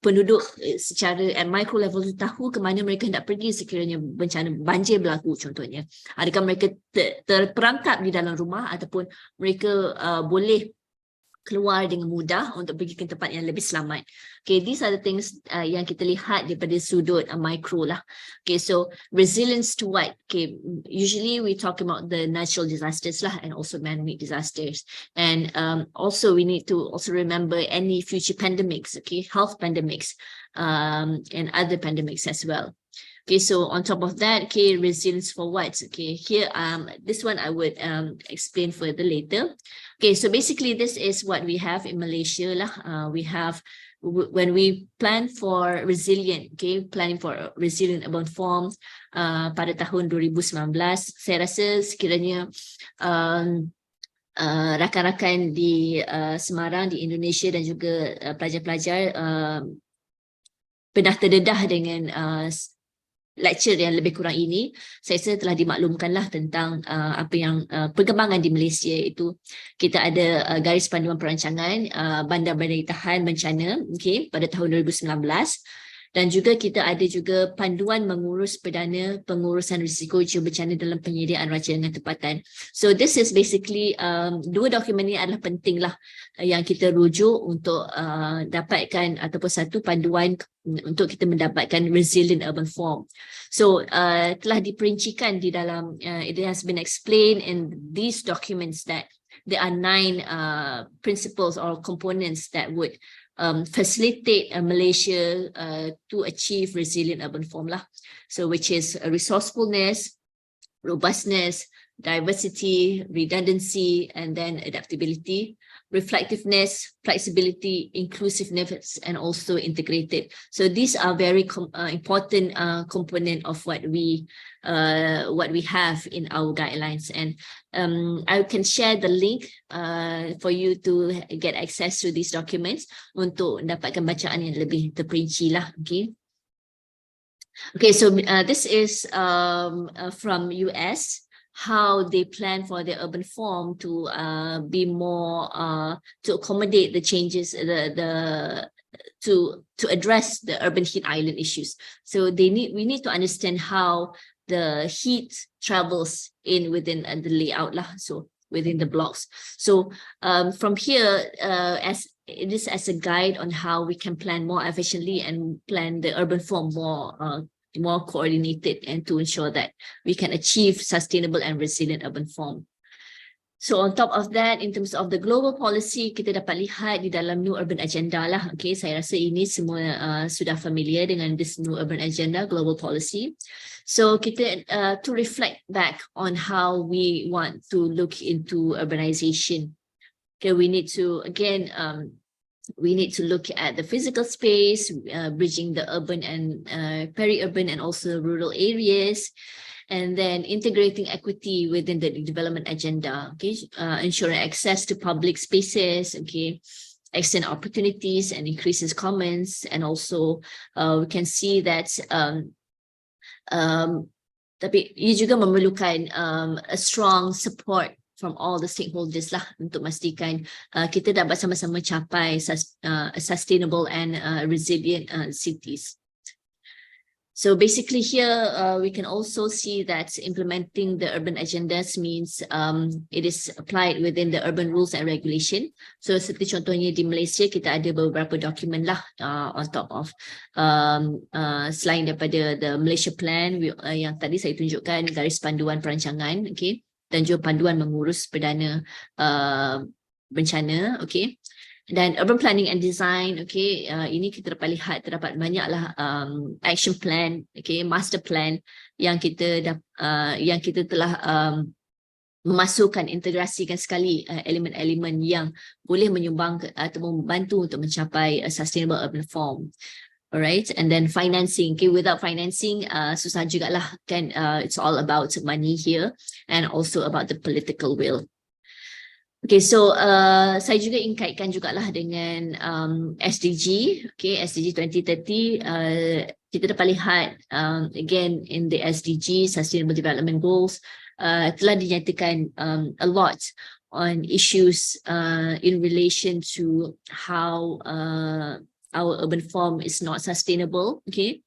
penduduk secara at micro level tu tahu ke mana mereka hendak pergi sekiranya bencana banjir berlaku contohnya. Adakah mereka terperangkap di dalam rumah ataupun mereka boleh keluar dengan mudah untuk pergi ke tempat yang lebih selamat. Okay, these are the things yang kita lihat daripada sudut micro lah. Okay, so resilience to what? Okay, usually we talk about the natural disasters lah and also man-made disasters. And also we need to also remember any future pandemics, okay, health pandemics and other pandemics as well. Okay, so on top of that, okay, resilience for what? Okay, here, this one I would explain further later. Okay, so basically this is what we have in Malaysia lah. We have, when we plan for resilient, okay, planning for resilient urban form pada tahun 2019, saya rasa sekiranya rakan-rakan di Semarang, di Indonesia dan juga pelajar-pelajar pernah terdedah dengan lecture yang lebih kurang ini. Saya rasa telah dimaklumkanlah tentang apa yang perkembangan di Malaysia itu. Kita ada garis panduan perancangan bandar-bandar tahan bencana, okay, pada tahun 2019. Dan juga kita ada juga panduan mengurus perdana pengurusan risiko bencana dalam penyediaan rancangan tempatan. So this is basically dua dokumen ini adalah penting lah yang kita rujuk untuk dapatkan ataupun satu panduan untuk kita mendapatkan resilient urban form. So telah diperincikan di dalam it has been explained in these documents that there are 9 principles or components that would facilitate Malaysia to achieve resilient urban form lah. So which is resourcefulness, robustness, diversity, redundancy, and then adaptability, reflectiveness, flexibility, inclusiveness, and also integrated. So these are very important component of what we have in our guidelines. And I can share the link for you to get access to these documents untuk mendapatkan bacaan yang lebih terperinci lah. Okay. Okay, so this is from US. How they plan for the urban form to be more to accommodate the changes, to address the urban heat island issues. So we need to understand how the heat travels within the layout lah, so within the blocks. So from here, as it is as a guide on how we can plan more efficiently and plan the urban form more coordinated, and to ensure that we can achieve sustainable and resilient urban form. So on top of that, in terms of the global policy, kita dapat lihat di dalam New Urban Agenda lah. Okay, saya rasa ini semua sudah familiar dengan this New Urban Agenda, global policy. So kita to reflect back on how we want to look into urbanization. Okay, we need to again we need to look at the physical space, bridging the urban and peri-urban and also rural areas, and then integrating equity within the development agenda, okay, ensuring access to public spaces, okay, extend opportunities and increases commons, and also we can see that tapi ia juga memerlukan a strong support from all the stakeholders lah untuk memastikan kita dapat sama-sama capai sustainable and resilient cities. So basically here we can also see that implementing the urban agendas means it is applied within the urban rules and regulation. So seperti contohnya di Malaysia kita ada beberapa dokumen lah on top of selain daripada the Malaysia Plan yang tadi saya tunjukkan garis panduan perancangan, okay, dan juga panduan mengurus perdana bencana, okay. Dan urban planning and design, okay, ini kita dapat lihat terdapat banyaklah action plan, okay, master plan yang kita telah memasukkan, integrasikan sekali elemen-elemen yang boleh menyumbang atau membantu untuk mencapai sustainable urban form. Alright, and then financing. Okay, without financing, susah jugalah kan. It's all about money here, and also about the political will. Okay, so saya juga ingin kaitkan jugalah dengan SDG, okay, SDG 2030. Kita dapat lihat again in the SDG, Sustainable Development Goals, telah dinyatakan a lot on issues in relation to how our urban form is not sustainable, okay,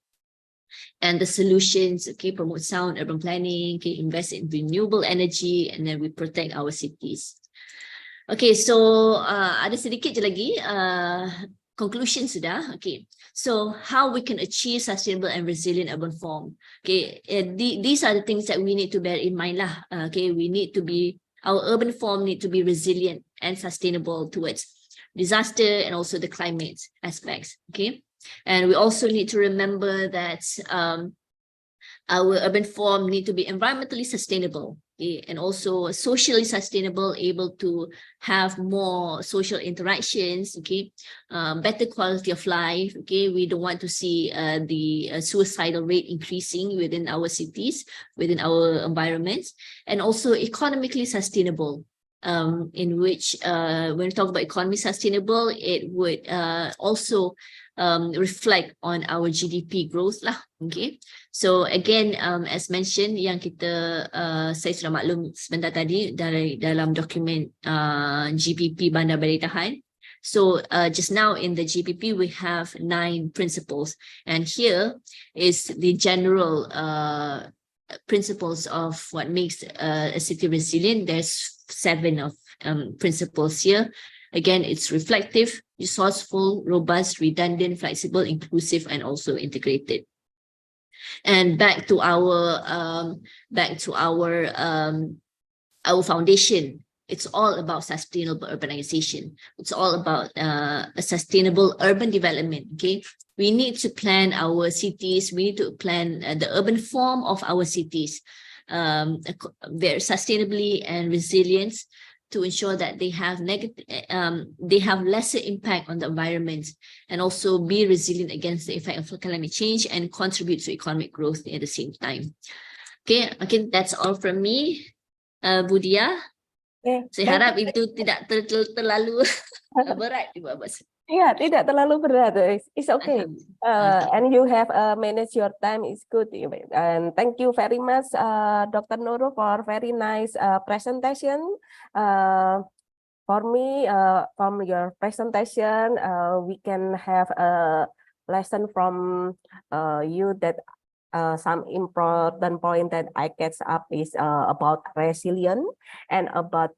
and the solutions, okay, promote sound urban planning, okay, invest in renewable energy, and then we protect our cities. Okay, so ada sedikit je lagi conclusion sudah. Okay, so how we can achieve sustainable and resilient urban form. Okay, these are the things that we need to bear in mind lah. Okay, our urban form need to be resilient and sustainable towards disaster and also the climate aspects. Okay, and we also need to remember that our urban form need to be environmentally sustainable, okay, and also socially sustainable, able to have more social interactions, okay, better quality of life, okay. We don't want to see the suicidal rate increasing within our cities, within our environments, and also economically sustainable, in which when we talk about economy sustainable, it would also reflect on our GDP growth lah, okay. So again, as mentioned, yang saya sudah maklum sebentar tadi dalam dokumen GPP Bandar Balai Tahan. So just now in the GPP we have 9 principles, and here is the general principles of what makes a city resilient. There's 7 of principles here. Again, it's reflective, resourceful, robust, redundant, flexible, inclusive, and also integrated. And back to our foundation. It's all about sustainable urbanization. It's all about a sustainable urban development. Okay, we need to plan our cities. We need to plan the urban form of our cities, very sustainably and resilience, to ensure that they have lesser impact on the environment, and also be resilient against the effect of climate change and contribute to economic growth at the same time. Okay, that's all from me, Diah. Okay, Saya harap itu tidak terlalu berat dibuat. yeah, tidak terlalu berat. It's okay. And you have managed your time. It's good. And thank you very much, Dr. Nurul, for very nice presentation. For me, from your presentation, we can have a lesson from you that some important point that I catch up is about resilience and about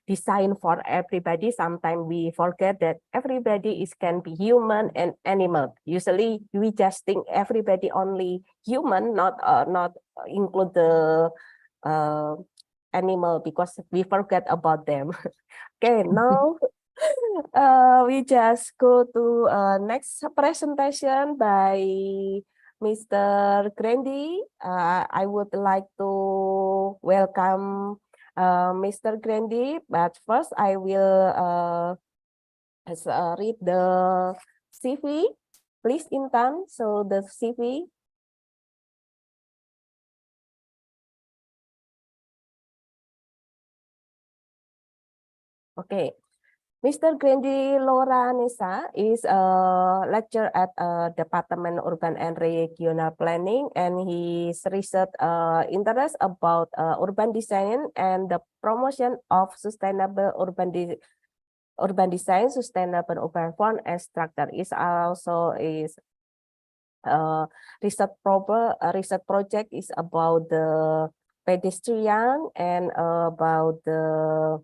design for everybody. Sometimes we forget that everybody can be human and animal. Usually we just think everybody only human, not include the animal, because we forget about them. Okay, now we just go to next presentation by Mr. Grandy. I would like to welcome Mr. Grandy, but first I will read the CV. Please, Intan, so the CV. Okay. Mr. Grandy Loranessa is a lecturer at Department Urban and Regional Planning, and his research interest about urban design and the promotion of sustainable urban design, sustainable urban form and structure. Is also research project is about the pedestrian and about the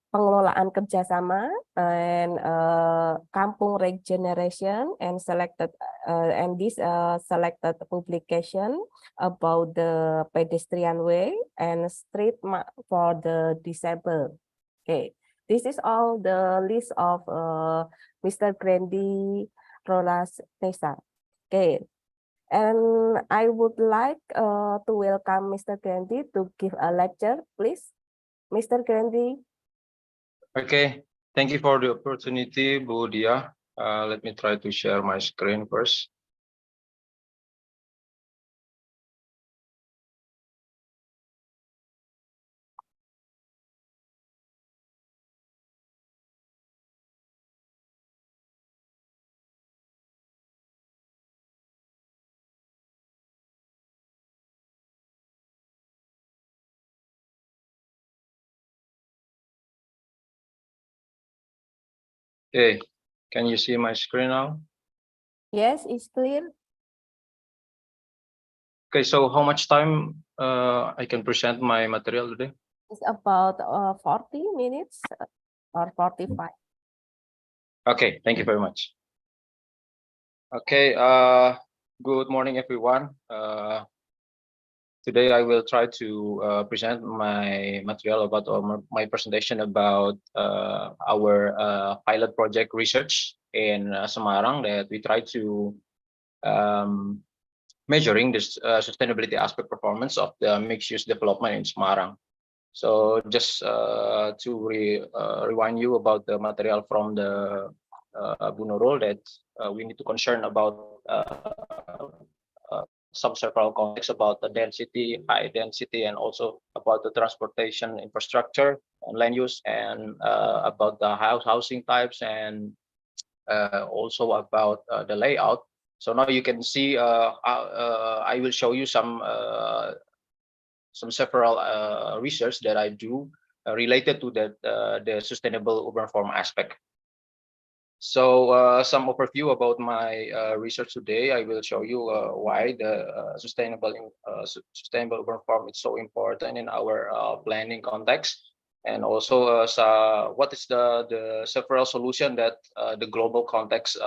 pengelolaan kerjasama and kampung regeneration, and selected and this selected publication about the pedestrian way and street for the disabled. Okay, this is all the list of Mr. Grandy Loranessa. Okay, and I would like to welcome Mr. Grandy to give a lecture, please, Mr. Grandy. Okay, thank you for the opportunity, Diah. Let me try to share my screen first. Okay, can you see my screen now? Yes, it's clear. Okay, so how much time I can present my material today? It's about 40 minutes or 45. Okay, thank you very much. Okay, good morning, everyone. Today I will try to present my material about my presentation about our pilot project research in Semarang that we try to measuring this sustainability aspect performance of the mixed-use development in Semarang. So just to rewind you about the material from the Nurul that we need to concern about some several contexts about the density, high density, and also about the transportation infrastructure and land use, and about the housing types, and also about the layout. So now you can see I will show you some several research that I do related to the sustainable urban form aspect. So some overview about my research today. I will show you why the sustainable urban farm is so important in our planning context, and also what is the several solution that the global context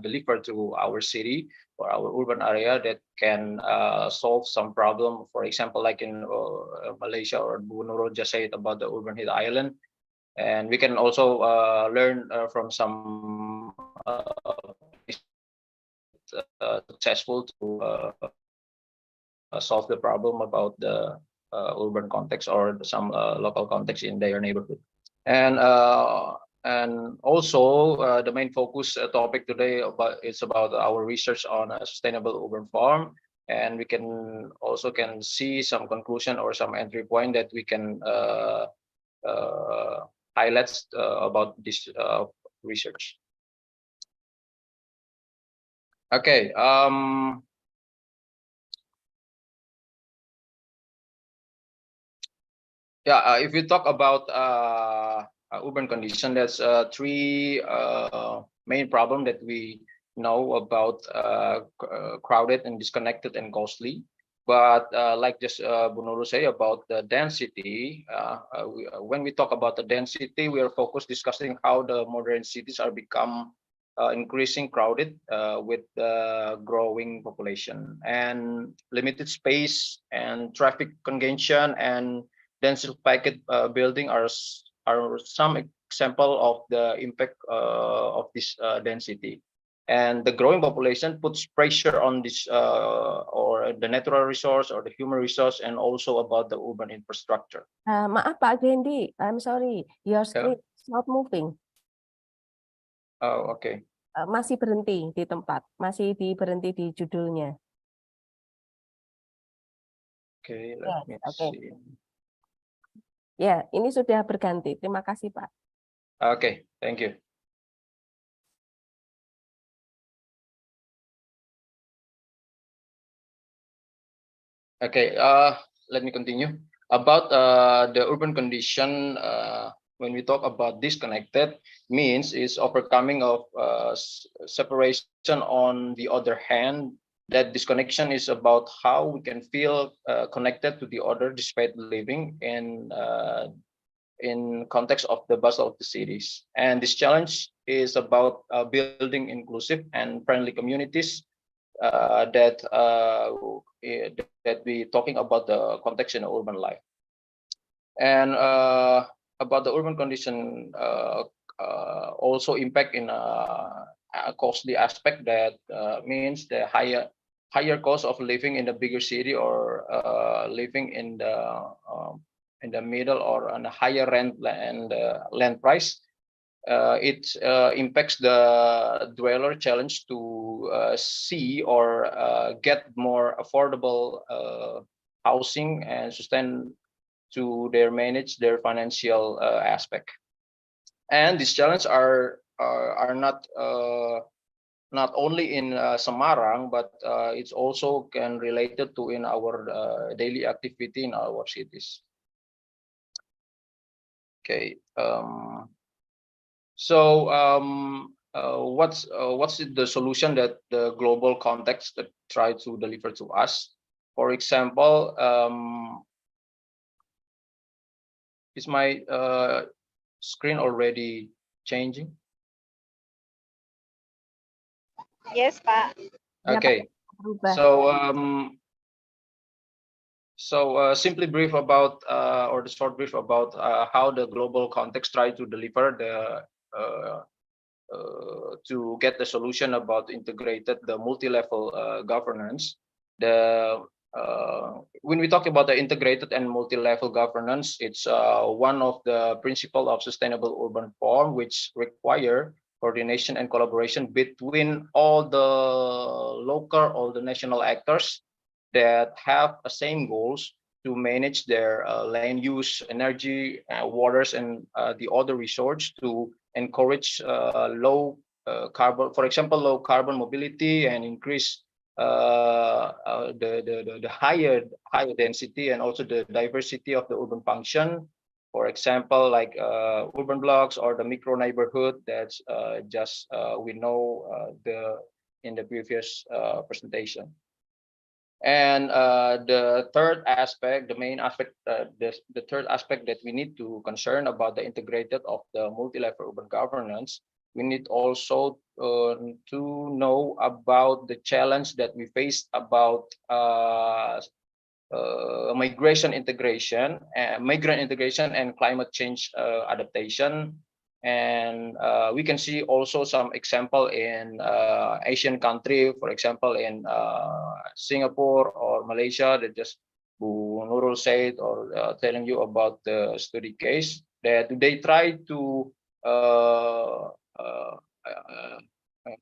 deliver to our city or our urban area that can solve some problem. For example, like in Malaysia, or Nurul just said about the urban heat island. And we can also learn from some successful to solve the problem about the urban context or some local context in their neighborhood. And also the main focus topic today is about our research on a sustainable urban farm. And we can also see some conclusion or some entry point that we can highlights about this research. Okay. Yeah. If we talk about urban condition, there's three main problem that we know about: crowded and disconnected and costly. But like just Nurul say about the density, when we talk about the density, we are focused discussing how the modern cities are become increasing crowded with the growing population and limited space and traffic congestion and densely packed building are some example of the impact of this density. And the growing population puts pressure on this or the natural resource or the human resource, and also about the urban infrastructure. Maaf Pak Grandy, I'm sorry, your screen is not moving. Oh, okay. Masih berhenti di tempat, masih berhenti di judulnya. Okay, let me see. Ya, ini sudah berganti. Terima kasih Pak. Okay, thank you. Okay, let me continue. About the urban condition, when we talk about disconnected, means is overcoming of separation. On the other hand, that disconnection is about how we can feel connected to the other despite living in context of the bustle of the cities. And this challenge is about building inclusive and friendly communities that we talking about the context in urban life. And about the urban condition also impact in a costly aspect, that means the higher cost of living in the bigger city, or living in the middle or on a higher rent and land price. It impacts the dweller challenge to see or get more affordable housing and sustain to manage their financial aspect. And these challenges are not only in Semarang, but it's also can related to in our daily activity in our cities. Okay. So what's the solution that the global context that try to deliver to us? For example, is my screen already changing? Yes, Pak. Okay. Berubah. So simply brief about or the short brief about how the global context try to deliver the to get the solution about integrated the multi-level governance. When we talk about the integrated and multi-level governance, it's one of the principle of sustainable urban form, which require coordination and collaboration between all the local or the national actors that have the same goals to manage their land use, energy, waters, and the other resource to encourage low carbon, for example, low carbon mobility and increase the higher density and also the diversity of the urban function. For example, like urban blocks or the micro neighborhood that's just we know in the previous presentation. And the third aspect, the main aspect, the third aspect that we need to concern about the integrated of the multi-level urban governance, we need also to know about the challenge that we face about migrant integration and climate change adaptation. And we can see also some example in Asian country, for example, in Singapore or Malaysia, that just Nurul said or telling you about the study case that they try to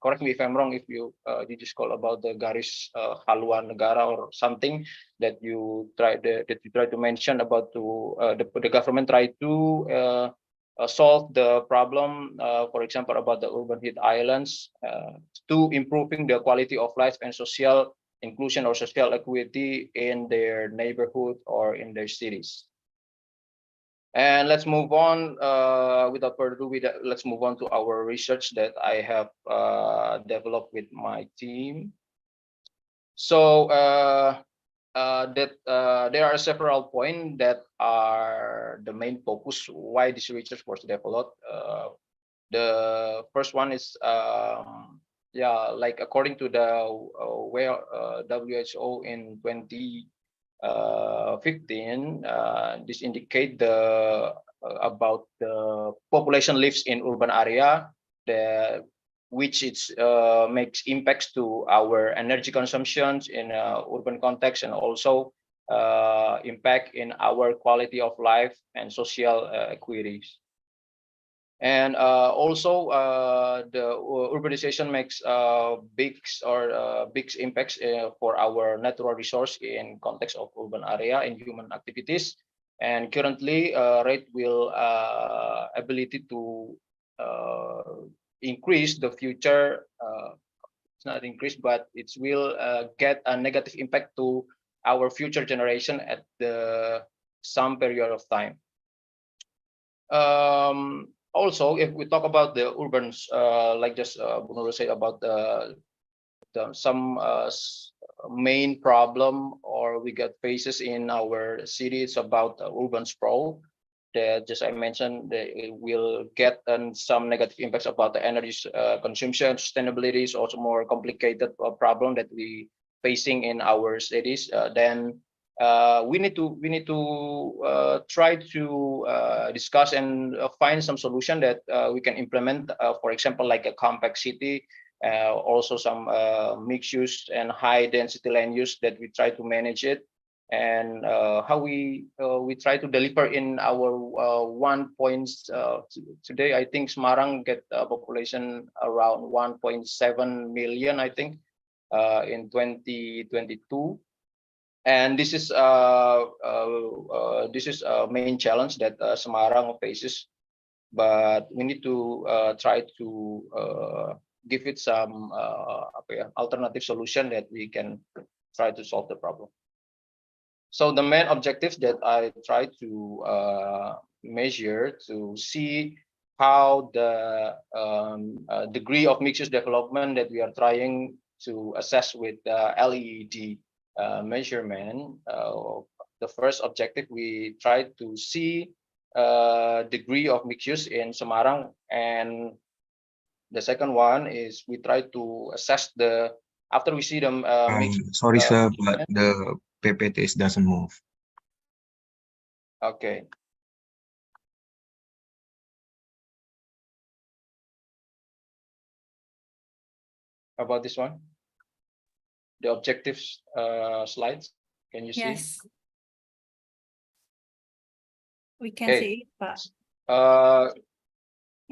correct me if I'm wrong, if you just call about the garis haluan negara or something that you try to mention about to the government try to solve the problem, for example, about the urban heat islands to improving the quality of life and social inclusion or social equity in their neighborhood or in their cities. And let's move on without further ado. Let's move on to our research that I have developed with my team. So there are several points that are the main focus why this research was developed. The first one is like according to the WHO in 2015, this indicate the about the population lives in urban area, which it's makes impacts to our energy consumptions in urban context, and also impact in our quality of life and social equities. And also the urbanization makes big impacts for our natural resource in context of urban area and human activities. And currently rate will ability to increase the future, it's not increase, but it will get a negative impact to our future generation at the some period of time. Also, if we talk about the urbans, like just Nurul said about some main problem or we get faces in our cities about urban sprawl, that just I mentioned, they will get some negative impacts about the energy consumption. Sustainability is also more complicated problem that we facing in our cities. Then we need to try to discuss and find some solution that we can implement. For example, like a compact city, also some mixed use and high density land use that we try to manage it. And how we try to deliver in our 1 point today. I think Semarang get a population around 1.7 million, I think, in 2022. And this is a main challenge that Semarang faces, but we need to try to give it some alternative solution that we can try to solve the problem. So the main objectives that I try to measure to see how the degree of mixed use development that we are trying to assess with the LED measurement. The first objective, we try to see degree of mixed use in Semarang, and the second one is we try to assess the, after we see them Sorry, sir, but the PPTs doesn't move. Okay. How about this one? The objectives slides. Can you see? Yes. We can Okay. see it, but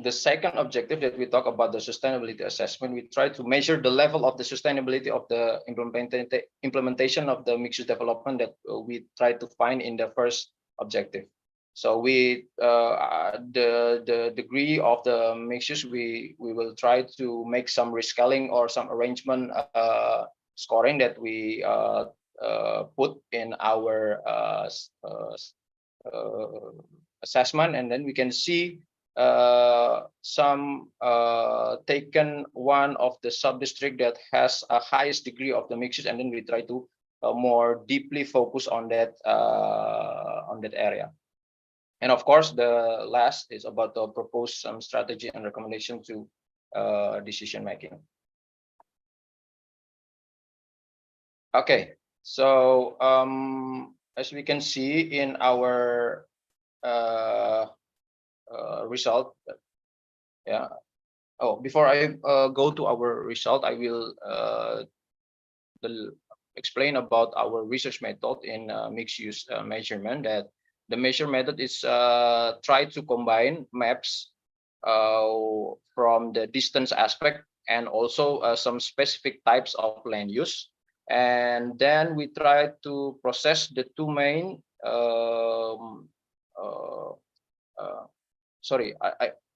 The second objective that we talk about, the sustainability assessment, we try to measure the level of the sustainability of the implementation of the mixed use development that we try to find in the first objective. So we the degree of the mixed use, we will try to make some rescaling or some arrangement scoring that we put in our assessment, and then we can see some taken one of the sub-district that has a highest degree of the mixes, and then we try to more deeply focus on that area. And of course, the last is about to propose some strategy and recommendation to decision making. Okay, so as we can see in our result, yeah. Oh, before I go to our result, I will explain about our research method in mixed use measurement. That the measure method is try to combine maps from the distance aspect and also some specific types of land use, and then we try to process the two main sorry,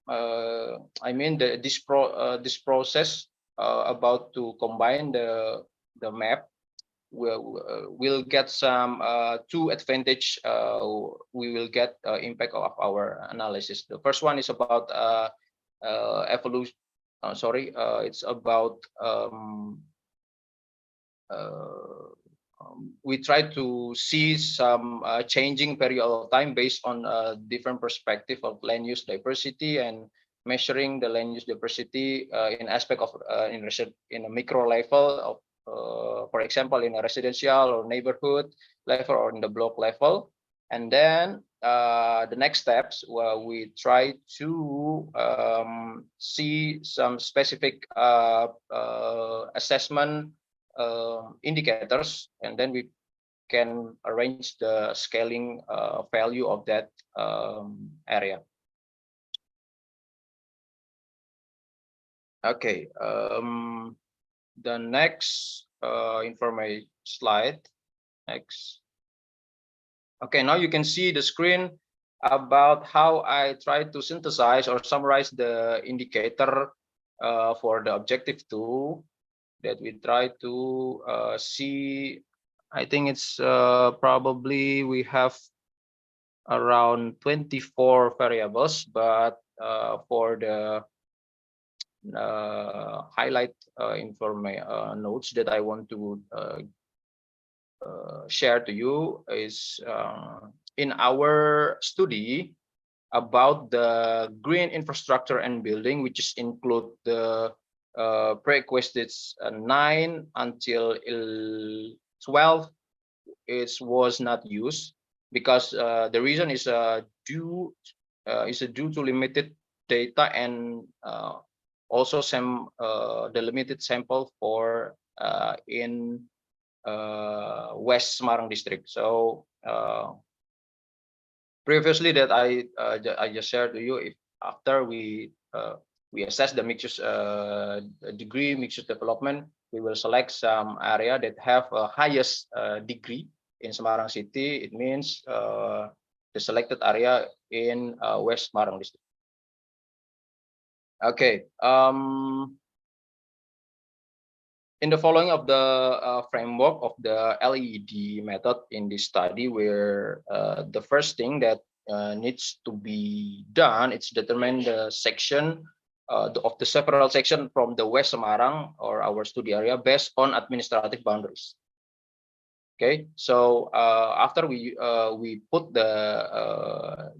I mean this process about to combine the map will get some two advantage. We will get impact of our analysis. The first one is about evolution. Sorry, it's about we try to see some changing period of time based on different perspective of land use diversity, and measuring the land use diversity in aspect of in a micro level of for example in a residential or neighborhood level or in the block level. And then the next steps, where we try to see some specific assessment indicators, and then we can arrange the scaling value of that area. Okay, the next information slide. Next. Okay, now you can see the screen about how I try to synthesize or summarize the indicator for the objective 2 that we try to see. I think it's probably we have around 24 variables, but for the highlight information notes that I want to share to you is in our study about the green infrastructure and building, which is include the prerequisites 9 until 12. It was not used because the reason is due to limited data and also some the limited sample for in West Semarang district. So previously that I just shared to you, if after we assess the mixed degree mixed development, we will select some area that have a highest degree in Semarang city. It means the selected area in West Semarang district. Okay. In the following of the framework of the LED method in this study, where the first thing that needs to be done. It's determine the section of the several section from the West Semarang or our study area based on administrative boundaries. Okay, so after we put the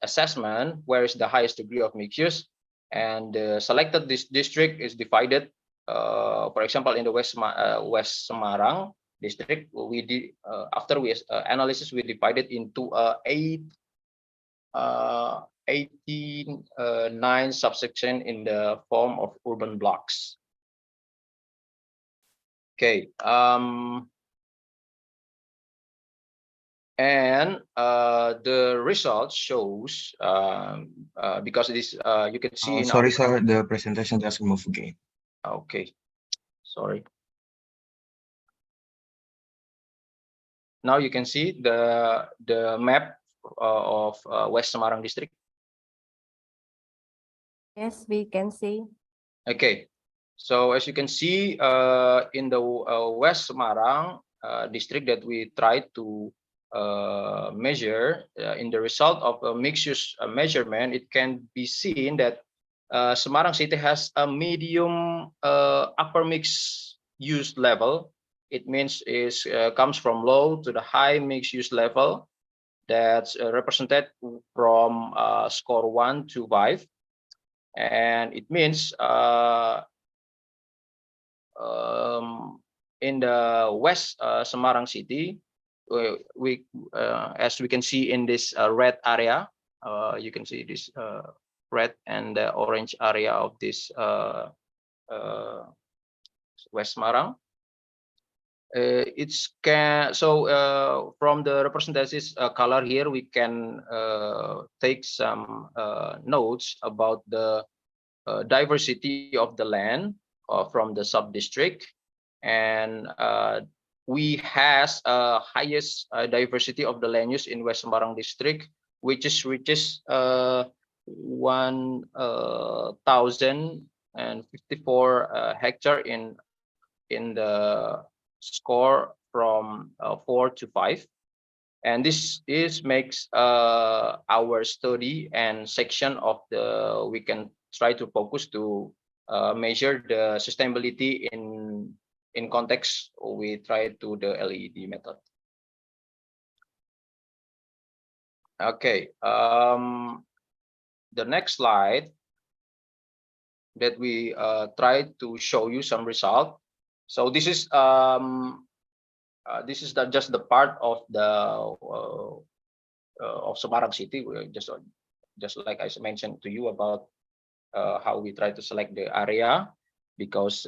assessment, where is the highest degree of mixed use, and selected this district is divided. For example, in the West Semarang district, we did after we analysis, we divided into 9 subsection in the form of urban blocks. Okay. And the result shows because this you can see in Sorry, sir, the presentation doesn't move again. Okay, sorry. Now you can see the map of West Semarang district. Yes, we can see. Okay, so as you can see in the West Semarang district that we tried to measure in the result of a mixed use measurement, it can be seen that Semarang city has a medium upper mixed use level. It means is comes from low to the high mixed use level. That's represented from score 1 to 5, and it means in the West Semarang city, we as we can see in this red area, you can see this red and the orange area of this West Semarang. From the representative color here, we can take some notes about the diversity of the land from the sub-district, and we has highest diversity of the land use in West Semarang district, which reaches 1,054 hectare in the score from 4 to 5, and this makes our study and section of the we can try to focus to measure the sustainability in context we try to the LED method. Okay, the next slide that we try to show you some result. So this is just the part of the of Semarang city. Just like I mentioned to you about how we try to select the area, because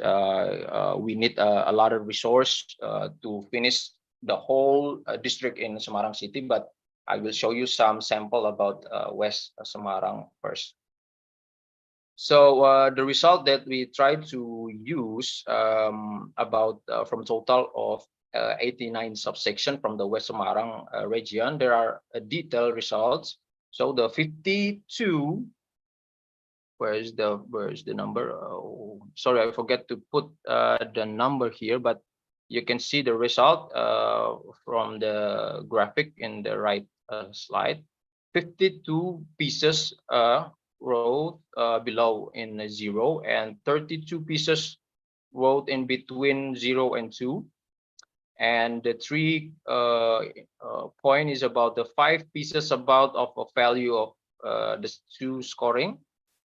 we need a lot of resource to finish the whole district in Semarang city. But I will show you some sample about West Semarang first. So the result that we try to use about from total of 89 subsection from the West Semarang region, there are detailed results. So the 52, where is the number? Oh, sorry, I forget to put the number here, but you can see the result from the graphic in the right slide. 52 pieces wrote below in 0, and 32 pieces wrote in between 0 and 2, and the 3 point is about the 5 pieces about of a value of the 2 scoring.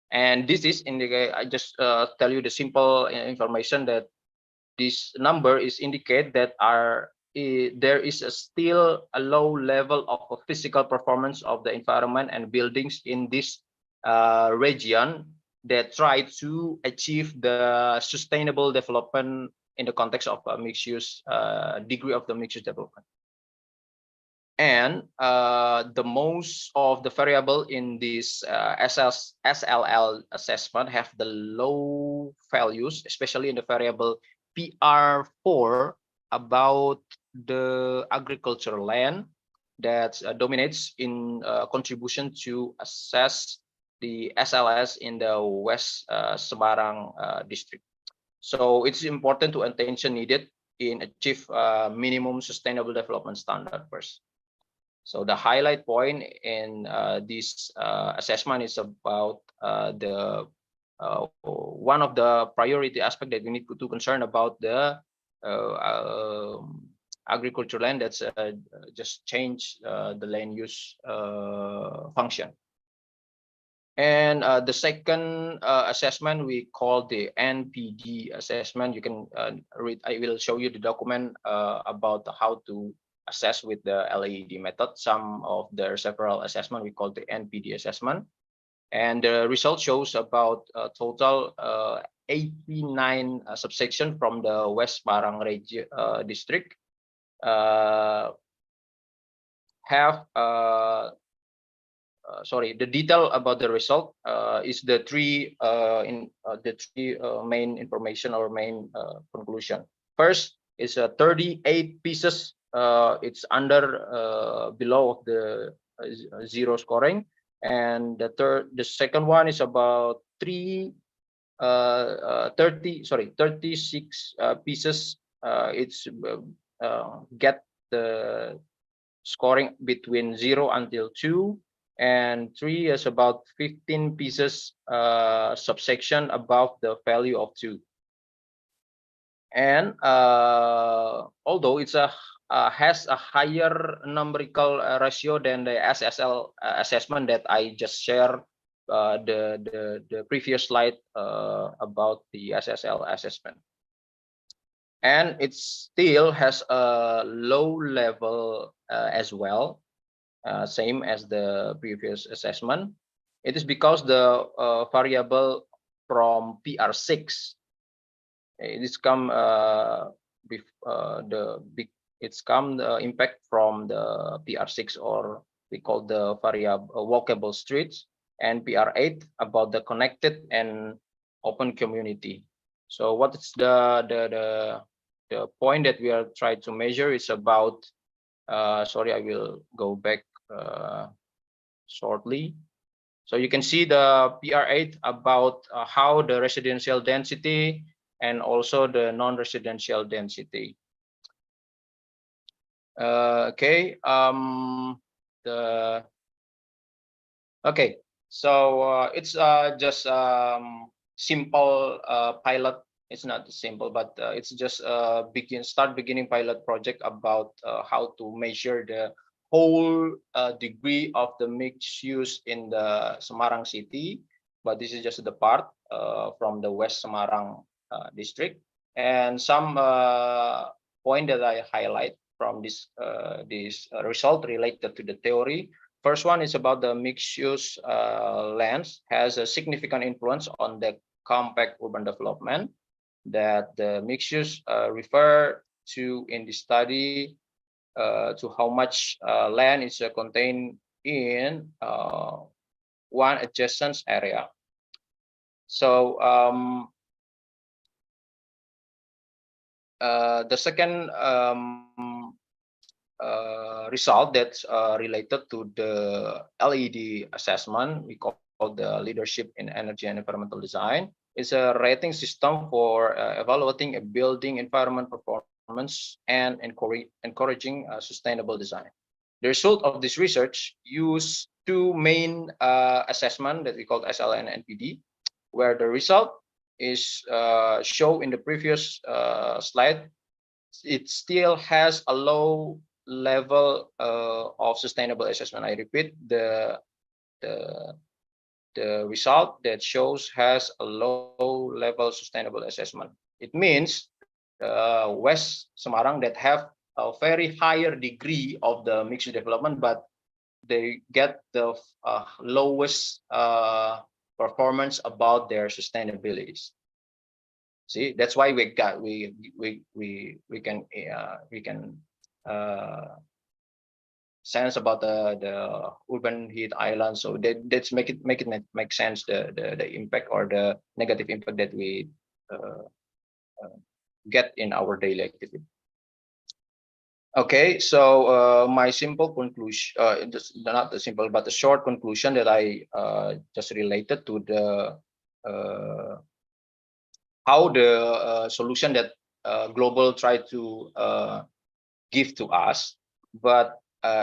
And this is indicate, I just tell you the simple information that this number is indicate that there is still a low level of physical performance of the environment and buildings in this region that try to achieve the sustainable development in the context of a mixed use degree of the mixed use development. And the most of the variable in this SLL assessment have the low values, especially in the variable PR4 about the agricultural land that dominates in contribution to assess the SLS in the West Semarang district. So it's important to attention needed in achieve minimum sustainable development standard first. So the highlight point in this assessment is about one of the priority aspect that we need to concern about the agriculture land that's just change the land use function. And the second assessment we call the NPD assessment. You can read. I will show you the document about how to assess with the LAED method. Some of the several assessment we call the NPD assessment, and the result shows about total 89 subsection from the West Parang region district have sorry, the detail about the result is the three main information or main conclusion. First is 38 pieces. It's under below of the zero scoring, and the second one is about 36 pieces. It's get the scoring between 0 until 2. And 3 is about 15 pieces subsection above the value of 2. And although it's has a higher numerical ratio than the SSL assessment that I just shared the previous slide about the SSL assessment. And it still has a low level as well. Same as the previous assessment. It is because the variable from PR6 it's come it's come the impact from the PR6, or we call the variable walkable streets, and PR8 about the connected and open community. So what is the point that we are trying to measure is about sorry, I will go back shortly. So you can see the PR8 about how the residential density and also the non-residential density. Okay. Okay. So it's just simple pilot. It's not simple, but it's just a beginning pilot project about how to measure the whole degree of the mixed use in the Semarang city. But this is just the part from the West Semarang district, and some point that I highlight from this result related to the theory. First one is about the mixed use lands has a significant influence on the compact urban development. That the mixed use refer to in the study to how much land is contained in one adjacent area. So the second result that's related to the LED assessment, we call the leadership in energy and environmental design. It's a rating system for evaluating a building environment performance and encouraging sustainable design. The result of this research use two main assessment that we call SLN and NPD, where the result is shown in the previous slide. It still has a low level of sustainable assessment. I repeat, the result that shows has a low level sustainable assessment. It means West Semarang that have a very higher degree of the mixed development, but they get the lowest performance about their sustainability. See, that's why we can sense about the urban heat island. So that's make sense the impact or the negative impact that we get in our daily activity. Okay, so my simple conclusion, not the simple, but the short conclusion that I just related to the how the solution that global try to give to us, but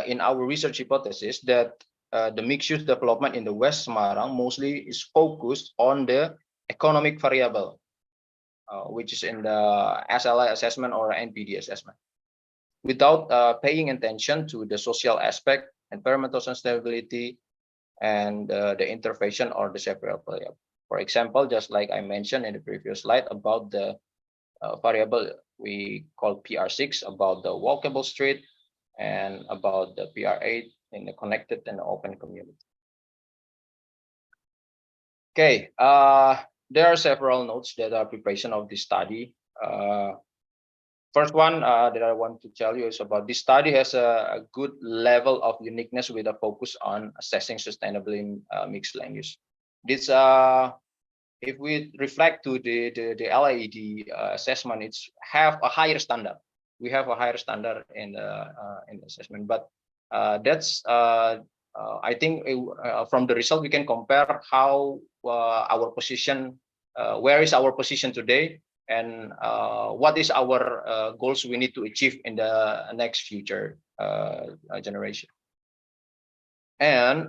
in our research hypothesis that the mixed-use development in the West Semarang mostly is focused on the economic variable, which is in the SLI assessment or NPD assessment, without paying attention to the social aspect, environmental sustainability, and the intervention or the several variable. For example, just like I mentioned in the previous slide about the variable we call PR6 about the walkable street and about the PR8 in the connected and open community. Okay, there are several notes that are preparation of this study. First one that I want to tell you is about this study has a good level of uniqueness with a focus on assessing sustainably mixed land use. This, if we reflect to the LAED assessment, it's have a higher standard. We have a higher standard in the assessment, but that's I think from the result we can compare how our position, where is our position today, and what is our goals we need to achieve in the next future generation. And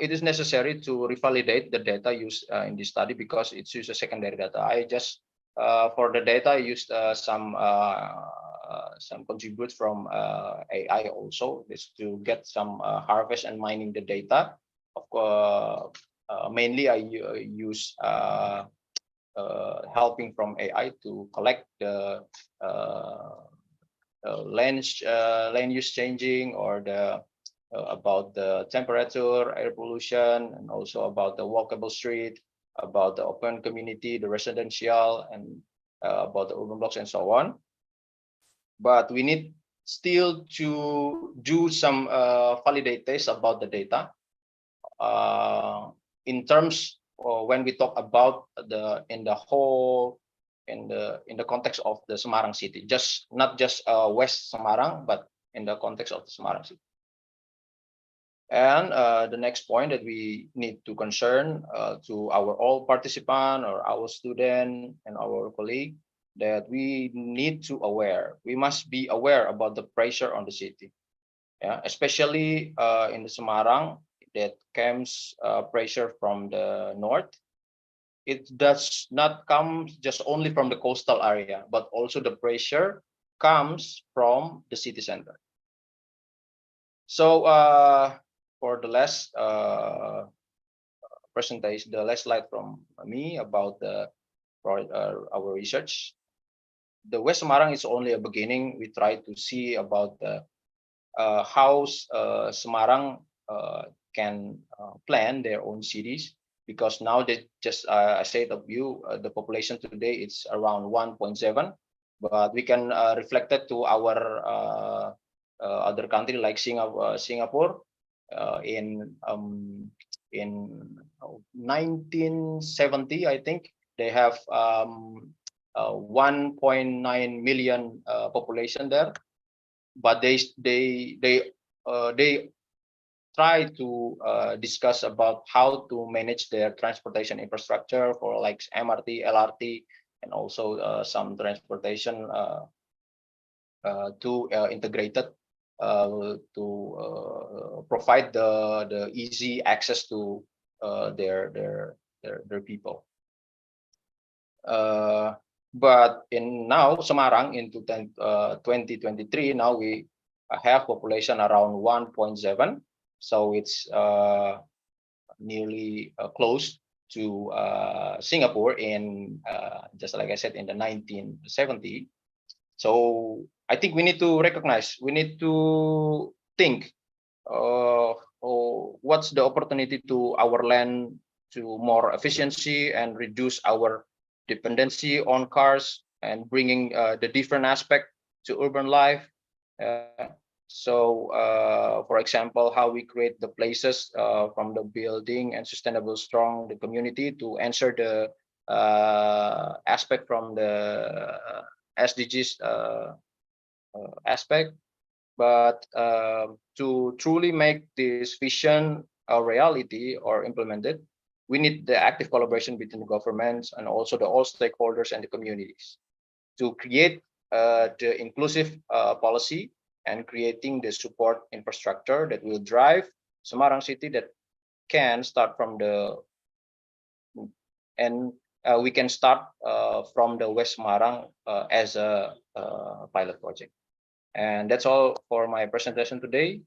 it is necessary to revalidate the data used in this study because it's used as secondary data. I just for the data I used some contributes from AI also, is to get some harvest and mining the data. Of course, mainly I use helping from AI to collect the land use changing or the about the temperature, air pollution, and also about the walkable street, about the open community, the residential, and about the urban blocks and so on. But we need still to do some validate tests about the data in terms when we talk about the in the context of the Semarang city, just not just West Semarang, but in the context of the Semarang city. And the next point that we need to concern to our all participant or our student and our colleague, that we need to aware, we must be aware about the pressure on the city, yeah, especially in the Semarang that comes pressure from the north. It does not come just only from the coastal area, but also the pressure comes from the city center. So for the last presentation, the last slide from me about the our research. The West Semarang is only a beginning. We try to see about the how Semarang can plan their own cities, because now they just I said of you the population today it's around 1.7, but we can reflect it to our other country like Singapore. In 1970, I think they have 1.9 million population there, but they try to discuss about how to manage their transportation infrastructure for like MRT, LRT, and also some transportation to integrated to provide the easy access to their people. But in now Semarang in 2023, now we have population around 1.7, so it's nearly close to Singapore in just like I said in the 1970. So I think we need to recognize, we need to think what's the opportunity to our land to more efficiency and reduce our dependency on cars and bringing the different aspect to urban life. So for example, how we create the places from the building and sustainable strong the community to answer the aspect from the SDGs aspect, but to truly make this vision a reality or implemented, we need the active collaboration between the governments and also the all stakeholders and the communities to create the inclusive policy and creating the support infrastructure that will drive Semarang city that can start from the we can start from the West Semarang as a pilot project. And that's all for my presentation today.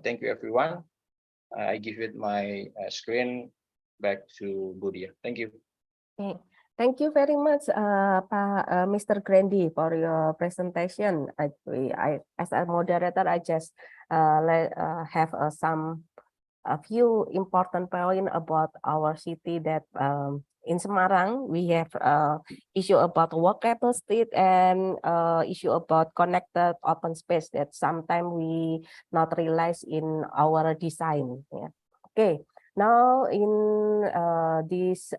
Thank you, everyone. I give it my screen back to Diah. Thank you. Okay. Thank you very much, Mr. Grandy, for your presentation. As a moderator, I just have a few important points about our city that in Semarang, we have issue about walkable street and issue about connected open space that sometimes we not realize in our design. Yeah. Okay, now in this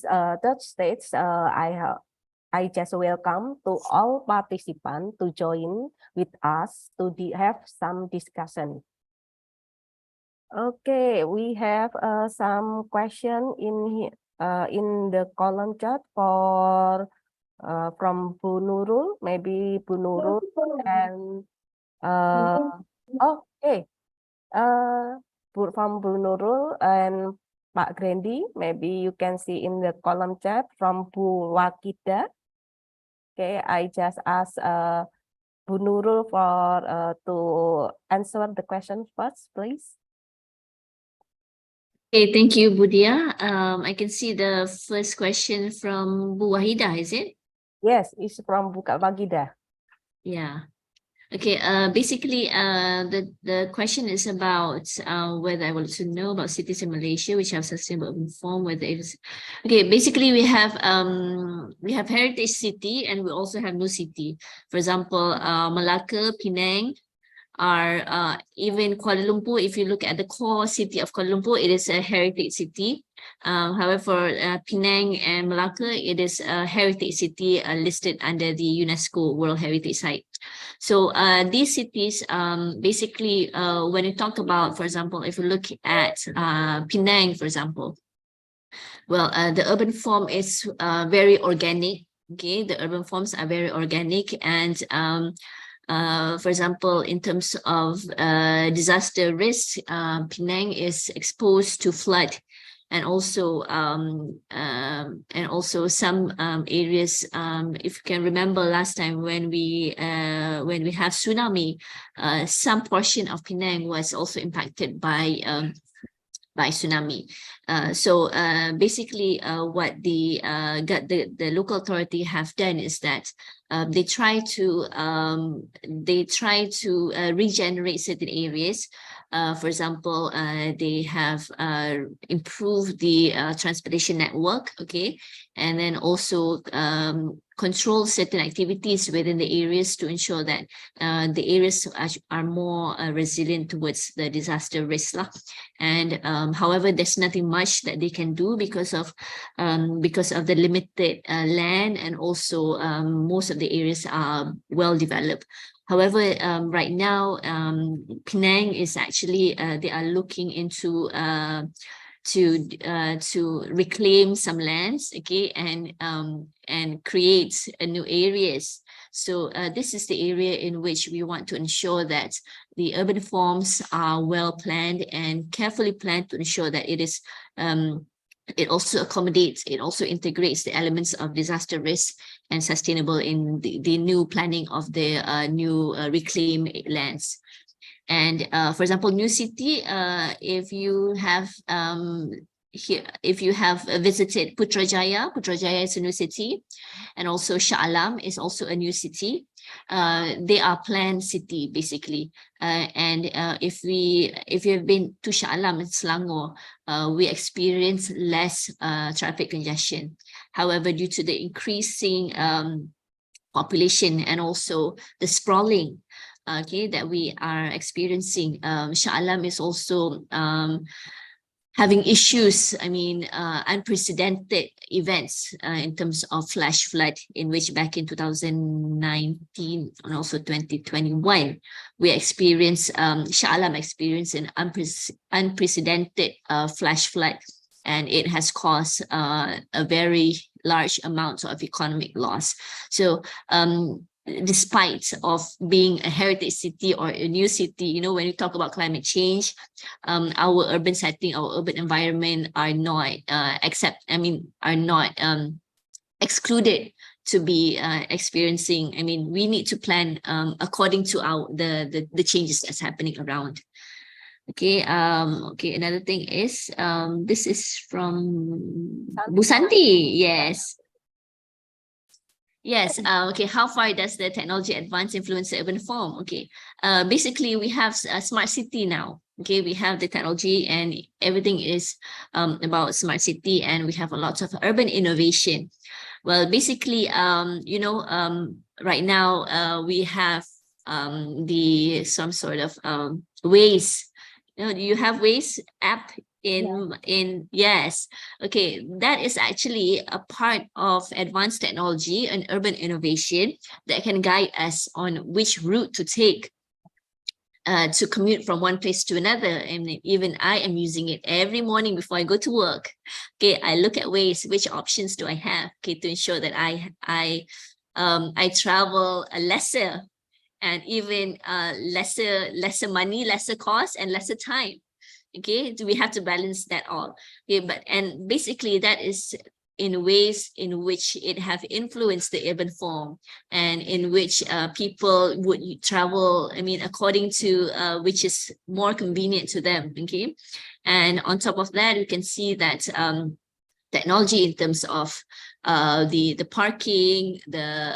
third stage, I just welcome to all participants to join with us to have some discussion. Okay, we have some question in the column chat for from Bu Nurul, maybe Bu Nurul and okay, from Bu Nurul and Pak Grandy, maybe you can see in the column chat from Bu Wakida. Okay, I just ask Bu Nurul for to answer the question first, please. Okay, thank you, Diah. I can see the first question from Bu Wahida, is it? Yes, it's from Bu Wahida. Yeah. Okay, basically, the question is about whether I want to know about cities in Malaysia which have sustainable urban form, whether it's okay. Basically, we have heritage city and we also have new city. For example, Malacca, Penang, are even Kuala Lumpur. If you look at the core city of Kuala Lumpur, it is a heritage city. However, Penang and Malacca, it is a heritage city listed under the UNESCO World Heritage Site. So these cities, basically, when you talk about, for example, if you look at Penang, for example, well, the urban form is very organic. Okay, the urban forms are very organic, and for example, in terms of disaster risk, Penang is exposed to flood, and also some areas. If you can remember last time when we have tsunami, some portion of Penang was also impacted by tsunami. So basically, what the local authority have done is that they try to regenerate certain areas. For example, they have improved the transportation network, okay, and then also control certain activities within the areas to ensure that the areas are more resilient towards the disaster risk. And however, there's nothing much that they can do because of the limited land, and also most of the areas are well developed. However, right now, Penang is actually they are looking into to reclaim some lands, okay, and create new areas. So this is the area in which we want to ensure that the urban forms are well planned and carefully planned to ensure that it is it also accommodates, it also integrates the elements of disaster risk and sustainable in the new planning of the new reclaimed lands. And for example, new city, if you have visited Putrajaya is a new city, and also Shah Alam is also a new city. They are planned city basically, and if you have been to Shah Alam in Selangor, we experience less traffic congestion. However, due to the increasing population and also the sprawling, okay, that we are experiencing, Shah Alam is also having issues, I mean, unprecedented events in terms of flash flood, in which back in 2019 and also 2021, we experienced, Shah Alam experienced an unprecedented flash flood, and it has caused a very large amount of economic loss. So despite of being a heritage city or a new city, you know, when we talk about climate change, our urban setting, our urban environment are not are not excluded to be experiencing. I mean, we need to plan according to the changes that's happening around. Okay, okay, another thing is this is from Busanti. Yes. Yes, okay, how far does the technology advance influence the urban form? Okay, basically we have a smart city now. Okay, we have the technology and everything is about smart city, and we have a lot of urban innovation. Well, basically, you know, right now we have some sort of Waze. You know, do you have Waze app in yes, okay, that is actually a part of advanced technology and urban innovation that can guide us on which route to take to commute from one place to another. And even I am using it every morning before I go to work. Okay, I look at ways, which options do I have, okay, to ensure that I travel lesser and even lesser money, lesser cost, and lesser time. Okay, do we have to balance that all? Okay, but and basically that is in ways in which it have influenced the urban form, and in which people would travel, I mean, according to which is more convenient to them. Okay, and on top of that, we can see that technology in terms of the parking, the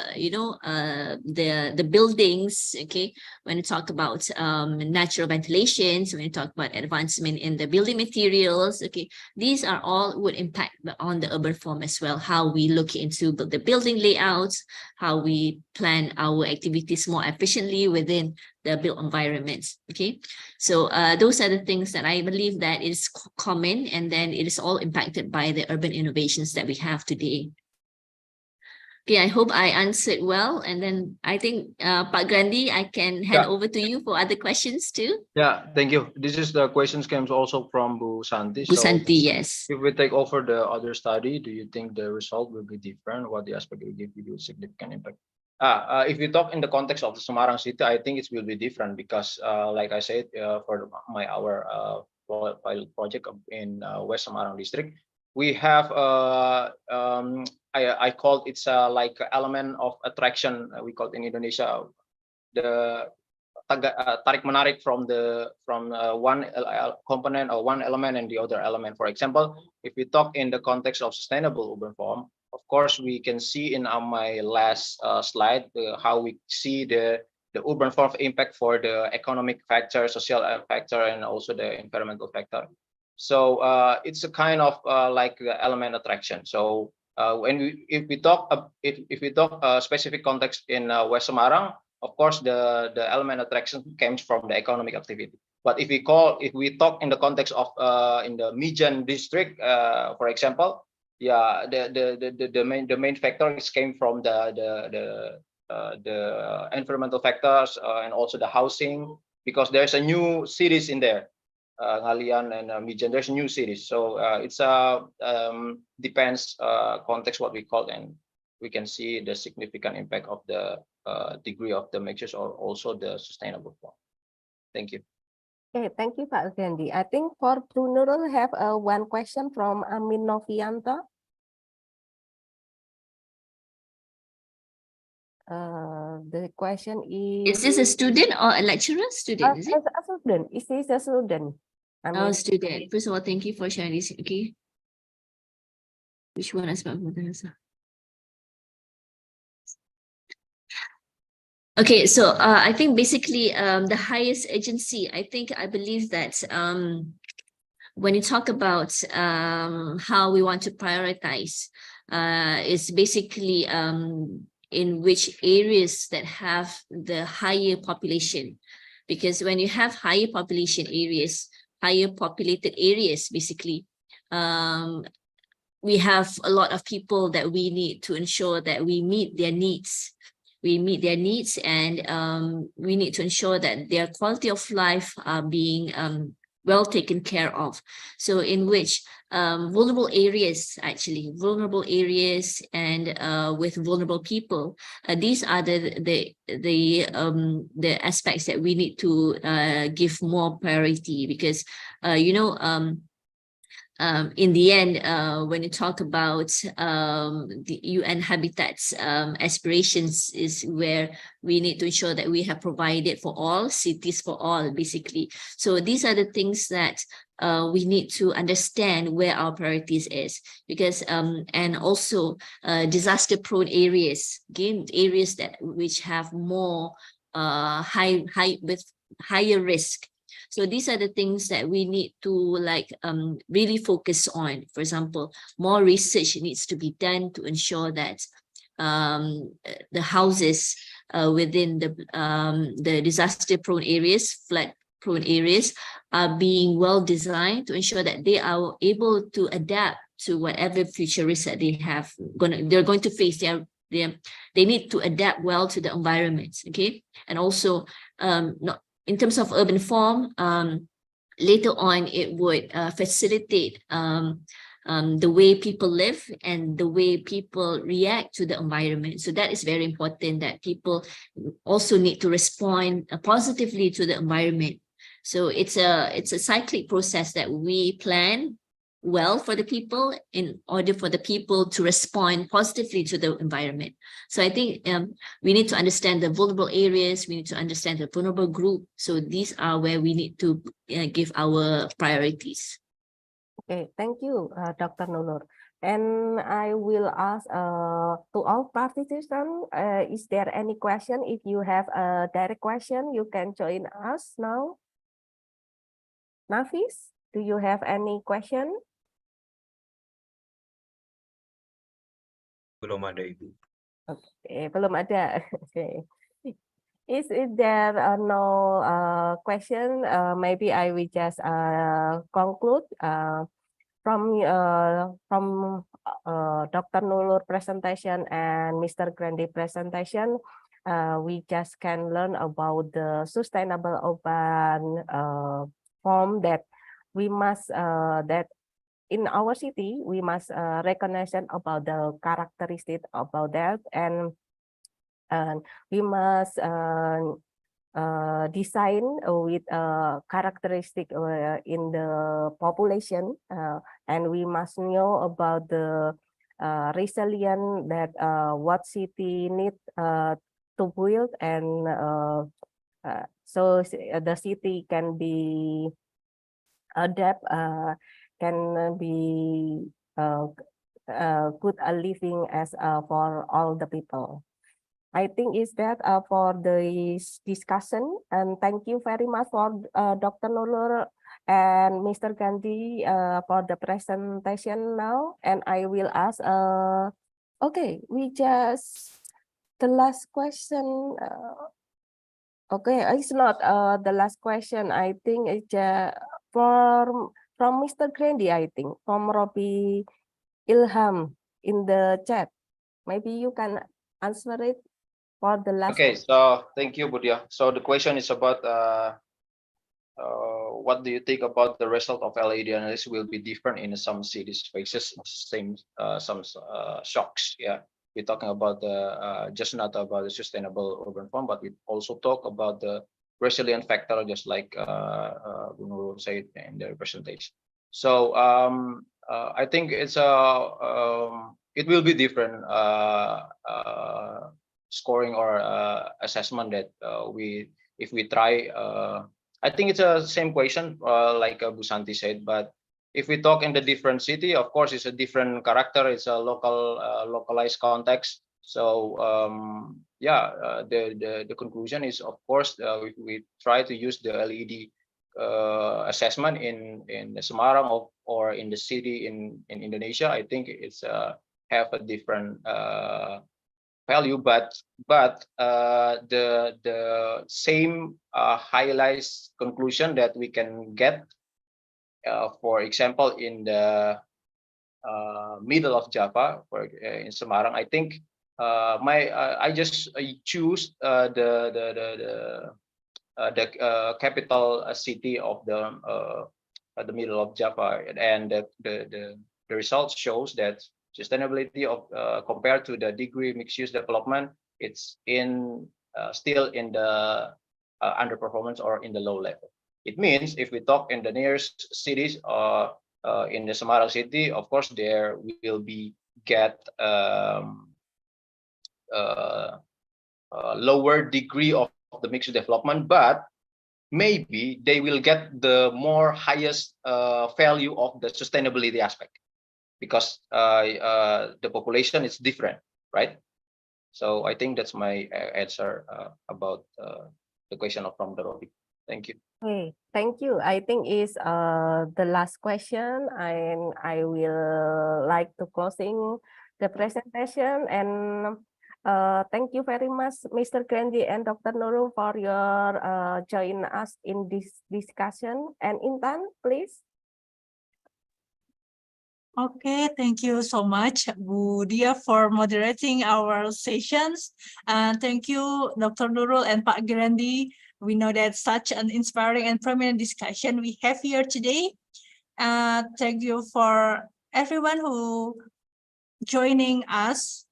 buildings. Okay, when you talk about natural ventilations, when you talk about advancement in the building materials, okay, these are all would impact on the urban form as well. How we look into the building layouts, how we plan our activities more efficiently within the built environments. Okay, so those are the things that I believe that is common, and then it is all impacted by the urban innovations that we have today. Okay, I hope I answered well, and then I think Pak Grandy, I can hand over to you for other questions too. Yeah, thank you. This is the questions comes also from Bu Santi. Busanti, yes. If we take over the other study, do you think the result will be different? What the aspect will give you significant impact? If you talk in the context of the Semarang city, I think it will be different because, like I said, for our pilot project in West Semarang district, we have I call it's like element of attraction. We call it in Indonesia the tarik menarik from one component or one element and the other element. For example, if we talk in the context of sustainable urban form, of course we can see in my last slide how we see the urban form impact for the economic factor, social factor, and also the environmental factor. So it's a kind of like the element attraction. So if we talk specific context in West Semarang, of course the element attraction comes from the economic activity. But if we talk in the context of in the Mijan district, for example, yeah, the main factor came from the environmental factors and also the housing, because there's a new cities in there. Ngalian and Mijan, there's new cities, so it's depends context what we call, and we can see the significant impact of the degree of the measures or also the sustainable form. Thank you. Okay, thank you, Pak Grandy. I think for Nurul have one question from Amin Novianto. The question is this a student or a lecturer? Student, is it? A student. Is this a student? Oh, student. First of all, thank you for sharing this. Okay. Which one is Moderator? Okay, so I think basically the highest agency, I believe that when you talk about how we want to prioritize, is basically in which areas that have the higher population. Because when you have higher population areas, higher populated areas, basically, we have a lot of people that we need to ensure that we meet their needs. We meet their needs, and we need to ensure that their quality of life are being well taken care of. So in which vulnerable areas and with vulnerable people, these are the aspects that we need to give more priority, because in the end, when you talk about the UN Habitat's aspirations, is where we need to ensure that we have provided for all, cities for all, basically. So these are the things that we need to understand where our priorities is, because and also disaster-prone areas, again, areas which have more with higher risk. So these are the things that we need to really focus on. For example, more research needs to be done to ensure that the houses within the disaster-prone areas, flood-prone areas, are being well designed to ensure that they are able to adapt to whatever future risks that they're going to face. They need to adapt well to the environment. Okay, and also in terms of urban form, later on it would facilitate the way people live and the way people react to the environment. So that is very important, that people also need to respond positively to the environment. So it's a cyclic process that we plan well for the people in order for the people to respond positively to the environment. So I think we need to understand the vulnerable areas, we need to understand the vulnerable group. So these are where we need to give our priorities. Okay, thank you, Dr. Nurul. And I will ask to all participants, is there any question? If you have a direct question, you can join us now. Nafis, do you have any question? Belum ada Ibu. Okay, belum ada. Okay. Is there no question? Maybe I will just conclude from Dr. Nurul presentation and Mr. Grandy presentation. We just can learn about the sustainable urban form that we must that in our city we must recognize about the characteristic about that, and we must design with characteristic in the population, and we must know about the resilient that what city need to build, and so the city can be adapt, can be good living as for all the people. I think is that for this discussion, and thank you very much for Dr. Nurul and Mr. Gandhi for the presentation now. And I will ask, okay, we just the last question. Okay, it's not the last question. I think it's from Mr. Grandy, I think, from Robbie Ilham in the chat. Maybe you can answer it for the last. Okay, so thank you, Budia. So the question is about what do you think about the result of LED analysis will be different in some cities faces some shocks. Yeah, we're talking about the just not about the sustainable urban form, but we also talk about the resilient factor, just like Nurul said in their presentation. So I think it's it will be different scoring or assessment that if we try. I think it's a same question like Bu Santi said, but if we talk in the different city, of course it's a different character, it's a localized context. So yeah, the conclusion is, of course, if we try to use the LED assessment in the Semarang or in the city in Indonesia, I think it's have a different value, but the same highlights conclusion that we can get, for example, in the middle of Java, in Semarang. I think I just choose the the capital city of the middle of Java, and the results shows that sustainability of compared to the degree mixed-use development, it's still in the underperformance or in the low level. It means if we talk in the nearest cities in the Semarang city, of course there will be get lower degree of the mixed development, but maybe they will get the more highest value of the sustainability aspect, because the population is different, right? So I think that's my answer about the question from the Robi. Thank you. Okay, thank you. I think is the last question, and I will like to closing the presentation. And thank you very much, Mr. Grandy and Dr. Nurul, for your join us in this discussion. And Intan, please. Okay, thank you so much, Bu Diah, for moderating our sessions. And thank you, Dr. Nurul and Pak Grandy. We know that such an inspiring and prominent discussion we have here today. Thank you for everyone who joining us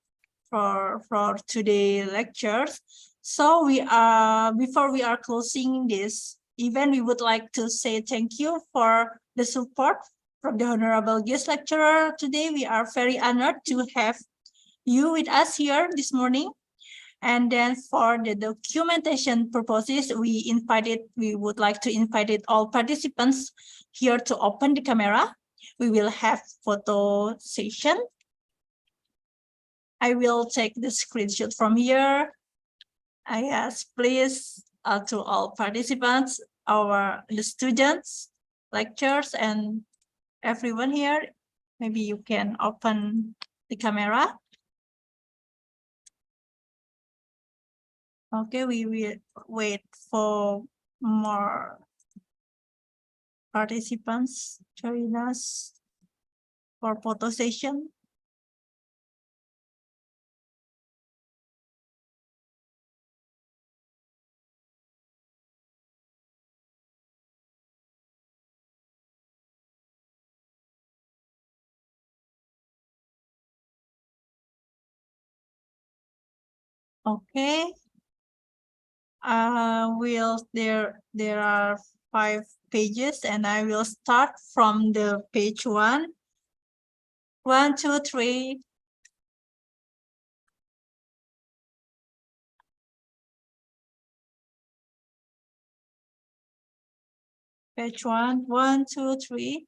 for today's lectures. So before we are closing this event, we would like to say thank you for the support from the Honorable Guest Lecturer today. We are very honored to have you with us here this morning. And then for the documentation purposes, we would like to invite all participants here to open the camera. We will have photo session. I will take the screenshot from here. I ask please to all participants, the students, lecturers, and everyone here, maybe you can open the camera. Okay, we will wait for more participants join us for photo session. Okay. There are 5 pages, and I will start from the page 1. 1, 2, 3. Page 1, 1, 2, 3.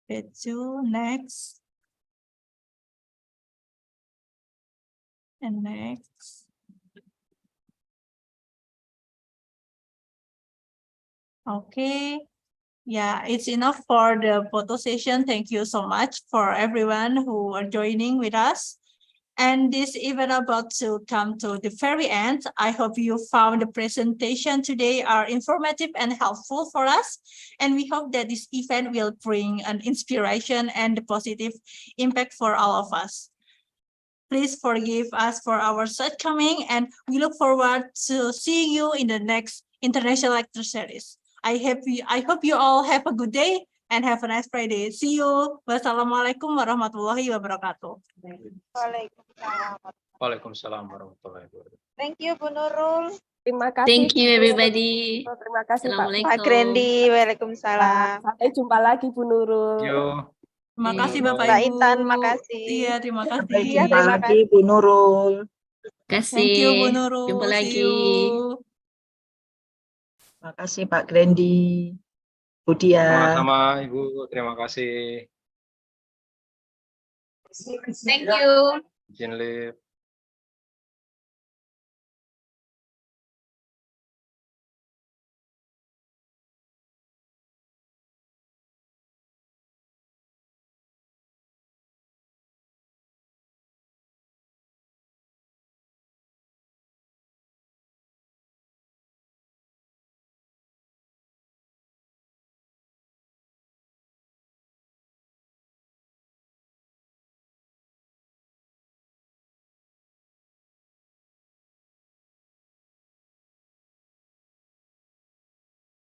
Page 2, next. And next. Okay. Yeah, it's enough for the photo session. Thank you so much for everyone who are joining with us. And this event about to come to the very end. I hope you found the presentation today are informative and helpful for us. And we hope that this event will bring an inspiration and a positive impact for all of us. Please forgive us for our shortcoming, and we look forward to seeing you in the next international lecture series. I hope you all have a good day and have a nice Friday. See you. Wassalamualaikum warahmatullahi wabarakatuh. Waalaikumsalam warahmatullahi wabarakatuh. Thank you, Bu Nurul. Terima kasih. Thank you, everybody. Terima kasih, Pak. Pak Grandy, waalaikumsalam. Sampai jumpa lagi, Bu Nurul. Yo. Terima kasih Bapak Mbak Ibu. Intan, makasih. Iya, terima kasih. Iya, Jumpa terima lagi Bu Nurul. Terima kasih. Thank you Bu Nurul. Jumpa See lagi. you. Terima kasih Pak Grandy, Bu Diah. Sama-sama Ibu, terima kasih. Thank you. Izin live.